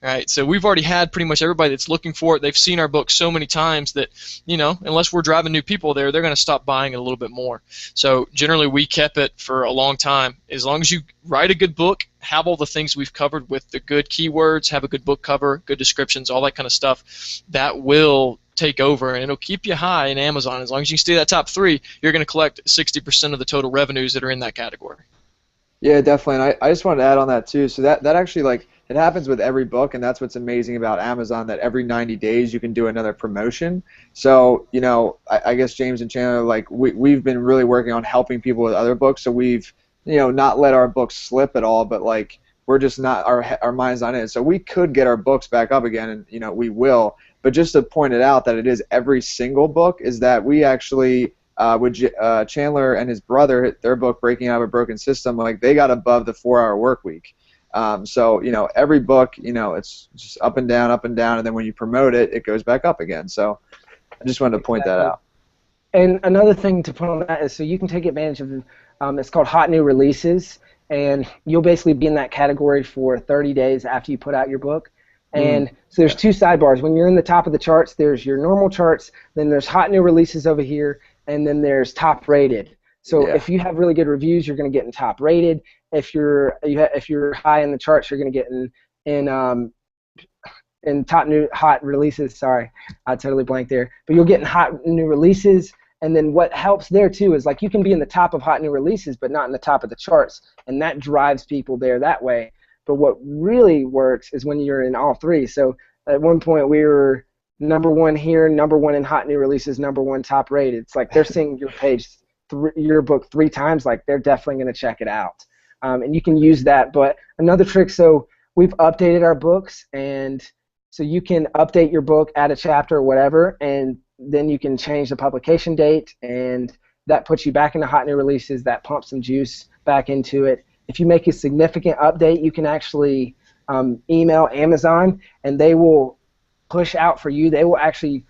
Right, so we've already had pretty much everybody that's looking for it. They've seen our book so many times that, unless we're driving new people there, they're going to stop buying it a little bit more. So generally we kept it for a long time. As long as you write a good book, have all the things we've covered with the good keywords, have a good book cover, good descriptions, all that kind of stuff, that will take over, and it'll keep you high in Amazon. As long as you stay that top 3, you're going to collect 60% of the total revenues that are in that category. Yeah, definitely. And I just wanted to add on that too. So that actually, it happens with every book, and that's what's amazing about Amazon, that every 90 days you can do another promotion. So, I guess James and Chandler, we've been really working on helping people with other books, so we've, not let our books slip at all, but we're just not, our mind's not in it. So we could get our books back up again, and, we will. But just to point it out that it is every single book, is that we actually, with Chandler and his brother, their book, Breaking Out of a Broken System, they got above the 4-hour work week. So, every book, it's just up and down, and then when you promote it, it goes back up again. So I just wanted to point that out. And another thing to put on that is, so you can take advantage of, it's called Hot New Releases, and you'll basically be in that category for 30 days after you put out your book. And so there's 2 sidebars. When you're in the top of the charts, there's your normal charts, then there's Hot New Releases over here, and then there's top rated. So if you have really good reviews, you're going to get in top rated. If you're high in the charts, you're going to get in top new hot releases. Sorry, I totally blanked there. But you'll get in hot new releases, and then what helps there too is you can be in the top of hot new releases, but not in the top of the charts, and that drives people there that way. But what really works is when you're in all 3. So at one point we were #1 here, #1 in hot new releases, #1 top rated. It's they're seeing your page, your book 3 times. They're definitely going to check it out. And you can use that. But another trick, so we've updated our books, and so you can update your book, add a chapter or whatever, and then you can change the publication date, and that puts you back into hot new releases. That pumps some juice back into it. If you make a significant update, you can actually email Amazon, and they will push out for you. They will actually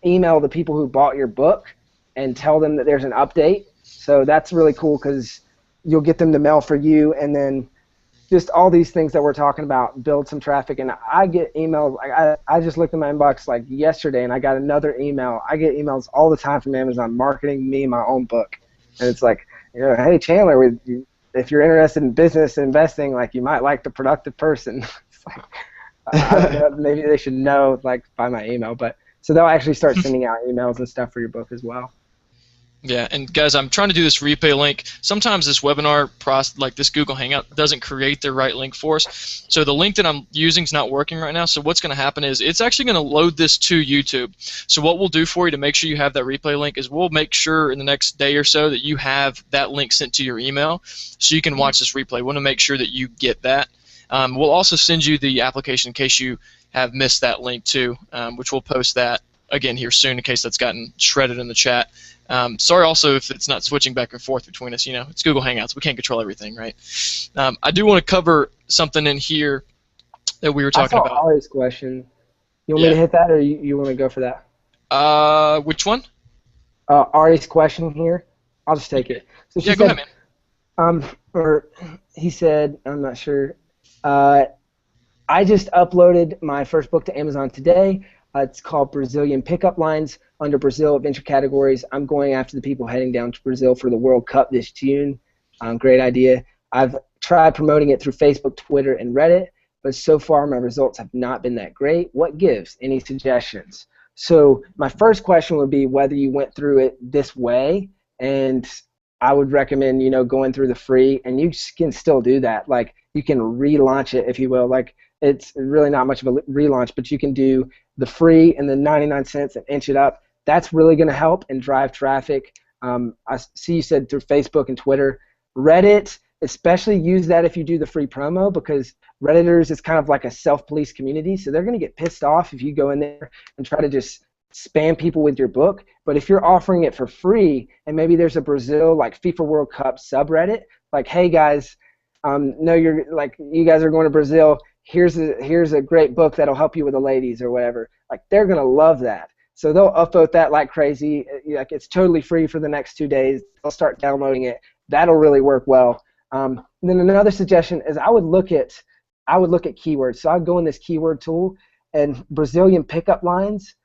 email the people who bought your book and tell them that there's an update, So that's really cool because you'll get them to mail for you, and then just all these things that we're talking about build some traffic. And I get emails. I just looked in my inbox like yesterday, and I got another email. I get emails all the time from Amazon marketing me my own book, and it's like, hey Chandler, if you're interested in business and investing, like you might like The Productive Person. It's like, I don't know, maybe they should know like by my email, but so they'll actually start sending out emails and stuff for your book as well. Yeah, and guys, I'm trying to do this replay link. Sometimes this webinar process, like this Google Hangout, doesn't create the right link for us. So the link that I'm using is not working right now. So what's going to happen is it's actually going to load this to YouTube. So what we'll do for you to make sure you have that replay link is we'll make sure in the next day or so that you have that link sent to your email so you can watch this replay. We want to make sure that you get that. We'll also send you the application in case you have missed that link too, which we'll post that again here soon in case that's gotten shredded in the chat. Sorry also if it's not switching back and forth between us. It's Google Hangouts. We can't control everything, right? I do want to cover something in here that we were talking about. I saw Ari's question. You want me to hit that, or you want to go for that? Which one? Ari's question here. I'll just take it. So she yeah, go ahead, man. Or he said, I'm not sure. I just uploaded my first book to Amazon today. It's called Brazilian Pickup Lines under Brazil Adventure categories. I'm going after the people heading down to Brazil for the World Cup this June. Great idea. I've tried promoting it through Facebook, Twitter, and Reddit, but so far my results have not been that great. What gives? Any suggestions? So my first question would be whether you went through it this way, and I would recommend going through the free, and you can still do that. Like you can relaunch it, if you will. Like it's really not much of a relaunch, but you can do the free and the 99 cents and inch it up. That's really going to help and drive traffic. I see you said through Facebook and Twitter. Reddit, especially use that if you do the free promo, because Redditors is kind of like a self-police community, so they're going to get pissed off if you go in there and try to just spam people with your book. But if you're offering it for free, and maybe there's a Brazil like FIFA World Cup subreddit, like, hey guys, no, you guys are going to Brazil. Here's a great book that'll help you with the ladies or whatever. Like they're gonna love that. So they'll upvote that like crazy. Like it's totally free for the next 2 days. They'll start downloading it. That'll really work well. Then another suggestion is I would look at keywords. So I'd go in this keyword tool, and Brazilian pickup lines.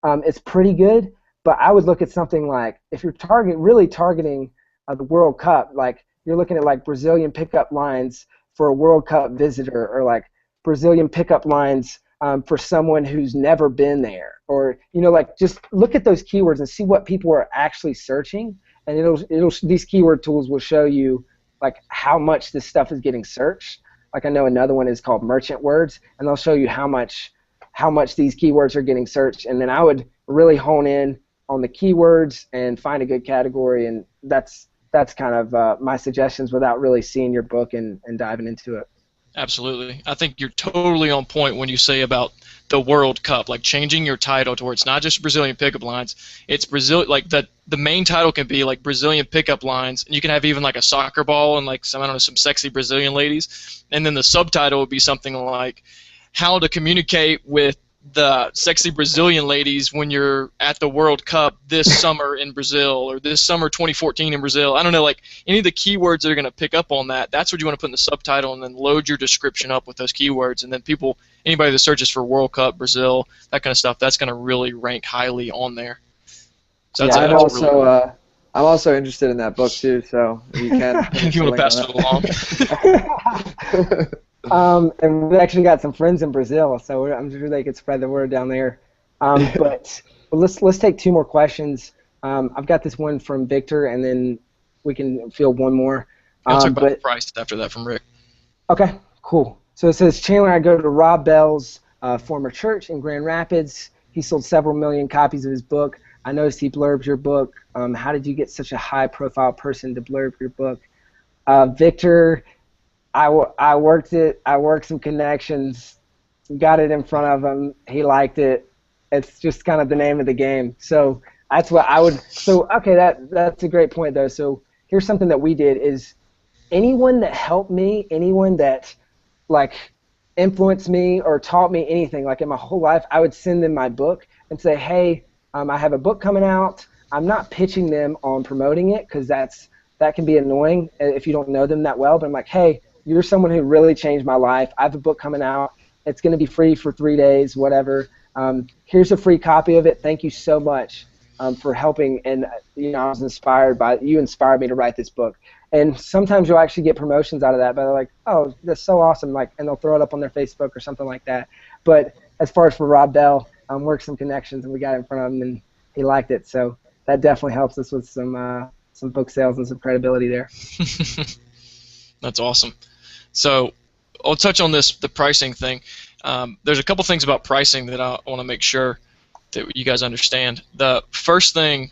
It's pretty good, but I would look at something like if you're really targeting the World Cup, like you're looking at like Brazilian pickup lines for a World Cup visitor, or like Brazilian pickup lines for someone who's never been there, or like just look at those keywords and see what people are actually searching, and these keyword tools will show you like how much this stuff is getting searched. Like I know another one is called Merchant Words, and they'll show you how much these keywords are getting searched, and then I would really hone in on the keywords and find a good category, and that's kind of my suggestions without really seeing your book and diving into it. Absolutely. I think you're totally on point when you say about the World Cup, like changing your title to where it's not just Brazilian pickup lines. It's Brazil, like the main title can be like Brazilian pickup lines, and you can have even like a soccer ball and like some sexy Brazilian ladies, and then the subtitle would be something like how to communicate with the sexy Brazilian ladies when you're at the World Cup this summer in Brazil, or this summer 2014 in Brazil. I don't know, like any of the keywords that are going to pick up on that, that's what you want to put in the subtitle, and then load your description up with those keywords, and then anybody that searches for World Cup, Brazil, that kind of stuff, that's going to really rank highly on there. So yeah, I'm also interested in that book too, so you can. If you want to pass it along. And we actually got some friends in Brazil, so I'm sure they could spread the word down there. But let's take 2 more questions. I've got this one from Victor, and then we can field one more. I'll talk about the price after that from Rick. Okay, cool. So it says, Chandler, I go to Rob Bell's former church in Grand Rapids. He sold several million copies of his book. I noticed he blurbed your book. How did you get such a high-profile person to blurb your book? Victor, I worked some connections, got it in front of him. He liked it. It's just kind of the name of the game. So that's what I would. So okay, that's a great point though. So here's something that we did: is anyone that helped me, anyone that like influenced me or taught me anything, like in my whole life, I would send them my book and say, hey, I have a book coming out. I'm not pitching them on promoting it because that can be annoying if you don't know them that well. But I'm like, hey, you're someone who really changed my life. I have a book coming out. It's going to be free for 3 days, whatever. Here's a free copy of it. Thank you so much for helping. And I was inspired by you. Inspired me to write this book. And sometimes you'll actually get promotions out of that. But they're like, oh, that's so awesome. And they'll throw it up on their Facebook or something like that. But as far as for Rob Bell, worked some connections, and we got it in front of him, and he liked it. So that definitely helps us with some book sales and some credibility there. That's awesome. So I'll touch on the pricing thing. There's a couple things about pricing that I want to make sure that you guys understand. The first thing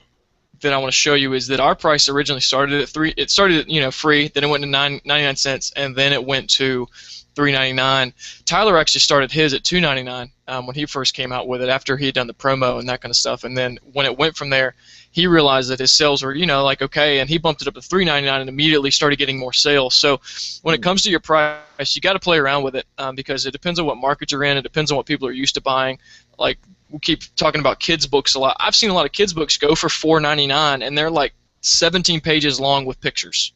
that I want to show you is that our price originally started at $3. It started at free, then it went to 99 cents, and then it went to $3.99. Tyler actually started his at $2.99 when he first came out with it, after he had done the promo and that kind of stuff. And then when it went from there, he realized that his sales were okay, and he bumped it up to $3.99 and immediately started getting more sales. So when it comes to your price, you got to play around with it because it depends on what market you're in. It depends on what people are used to buying. Like, we keep talking about kids books a lot. I've seen a lot of kids books go for $4.99, and they're like 17 pages long with pictures.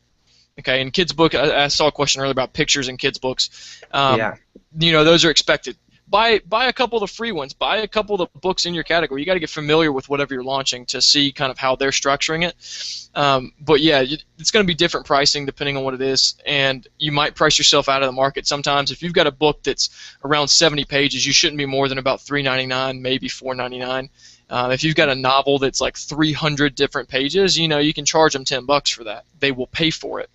Okay, in kids book, I saw a question earlier about pictures in kids books. Those are expected. Buy a couple of the free ones. Buy a couple of the books in your category. You got to get familiar with whatever you're launching to see kind of how they're structuring it. But yeah, it's going to be different pricing depending on what it is, and you might price yourself out of the market sometimes. If you've got a book that's around 70 pages, you shouldn't be more than about $3.99, maybe $4.99. If you've got a novel that's like 300 different pages, you can charge them $10 for that. They will pay for it.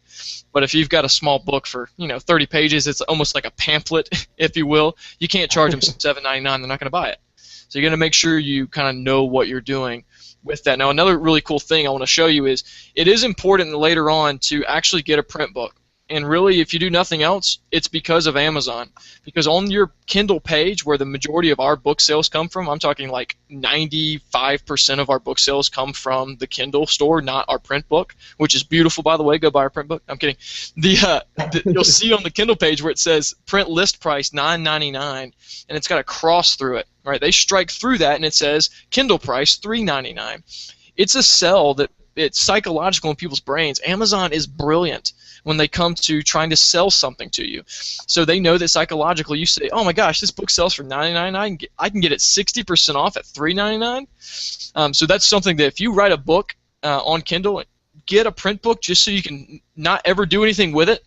But if you've got a small book for 30 pages, it's almost like a pamphlet, if you will. You can't charge them $7.99. They're not going to buy it. So you're going to make sure you kind of know what you're doing with that. Now, another really cool thing I want to show you is it is important later on to actually get a print book. And really, if you do nothing else, it's because of Amazon. Because on your Kindle page, where the majority of our book sales come from, I'm talking like 95% of our book sales come from the Kindle store, not our print book, which is beautiful, by the way. Go buy our print book. I'm kidding. You'll see on the Kindle page where it says print list price $9.99, and it's got a cross through it. Right? They strike through that, and it says Kindle price $3.99. It's a sell that it's psychological in people's brains. Amazon is brilliant when they come to trying to sell something to you. So they know that psychologically you say, oh my gosh, this book sells for $9.99. I can get it 60% off at $3.99. So that's something that if you write a book on Kindle, get a print book just so you can not ever do anything with it,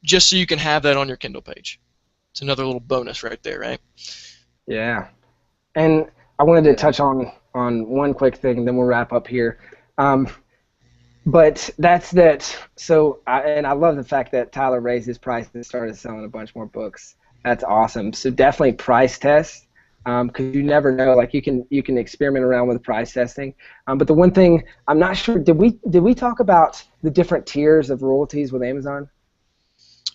just so you can have that on your Kindle page. It's another little bonus right there, right? Yeah. And I wanted to touch on one quick thing, and then we'll wrap up here. But that's that. So, I love the fact that Tyler raised his price and started selling a bunch more books. That's awesome. So definitely price test, because you never know. Like you can experiment around with price testing. But the one thing I'm not sure, did we talk about the different tiers of royalties with Amazon?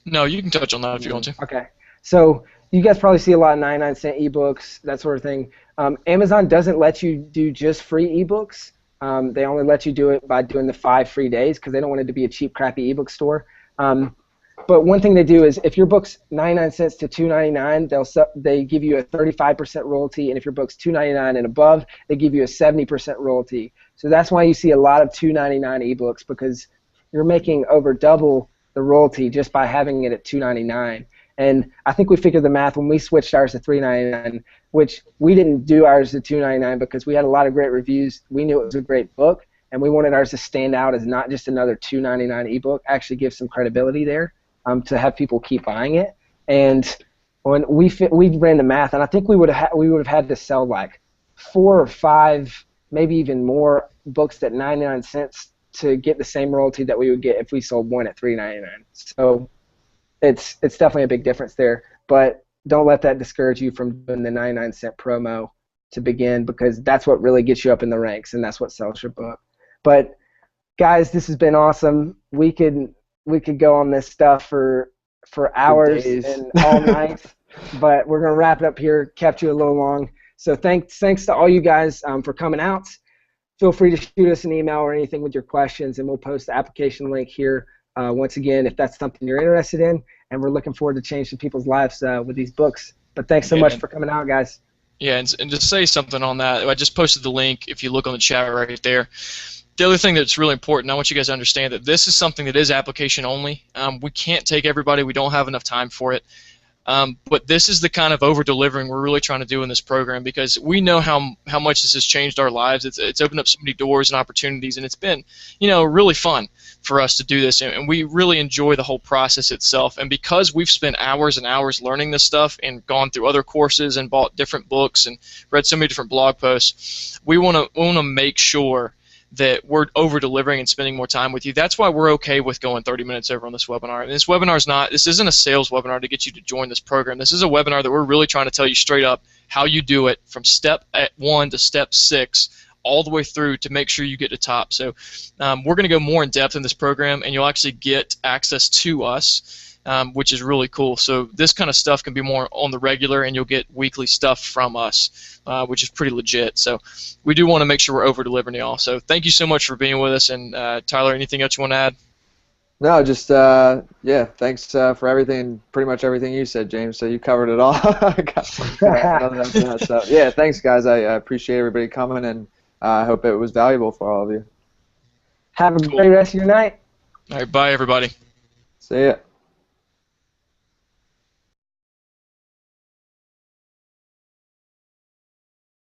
No, you can touch on that if you want to. Okay. So you guys probably see a lot of 99-cent ebooks, that sort of thing. Amazon doesn't let you do just free ebooks. They only let you do it by doing the 5 free days because they don't want it to be a cheap, crappy ebook store. But one thing they do is if your book's 99 cents to $2.99, they give you a 35% royalty, and if your book's $2.99 and above, they give you a 70% royalty. So that's why you see a lot of $2.99 ebooks, because you're making over double the royalty just by having it at $2.99. And I think we figured the math when we switched ours to $3.99, which we didn't do ours to $2.99 because we had a lot of great reviews. We knew it was a great book, and we wanted ours to stand out as not just another $2.99 ebook, actually give some credibility there to have people keep buying it. And when we ran the math, and I think we would have had to sell like 4 or 5, maybe even more books at 99 cents to get the same royalty that we would get if we sold one at $3.99. So it's definitely a big difference there, but don't let that discourage you from doing the 99-cent promo to begin, because that's what really gets you up in the ranks, and that's what sells your book. But guys, this has been awesome. We could go on this stuff for hours and all night, but we're gonna wrap it up here. Kept you a little long, so thanks to all you guys for coming out. Feel free to shoot us an email or anything with your questions, and we'll post the application link here. Once again, if that's something you're interested in, and we're looking forward to changing people's lives with these books. But thanks so much for coming out, guys. Yeah, and to say something on that, I just posted the link if you look on the chat right there. The other thing that's really important, I want you guys to understand that this is something that is application only. We can't take everybody. We don't have enough time for it. But this is the kind of over-delivering we're really trying to do in this program, because we know how much this has changed our lives. It's opened up so many doors and opportunities, and it's been, really fun for us to do this, and we really enjoy the whole process itself. And because we've spent hours and hours learning this stuff and gone through other courses and bought different books and read so many different blog posts, we want to make sure that we're over-delivering and spending more time with you. That's why we're okay with going 30 minutes over on this webinar. And this isn't a sales webinar to get you to join this program. This is a webinar that we're really trying to tell you straight up how you do it from step 1 to step 6, all the way through to make sure you get to top. So we're going to go more in depth in this program, and you'll actually get access to us, which is really cool. So this kind of stuff can be more on the regular, and you'll get weekly stuff from us, which is pretty legit. So we do want to make sure we're over-delivering to y'all. So thank you so much for being with us. And Tyler, anything else you want to add? No, just yeah. Thanks for everything, pretty much everything you said, James. So you covered it all. So yeah, thanks, guys. I appreciate everybody coming, and I hope it was valuable for all of you. Have a great rest of your night. All right, bye, everybody. See ya.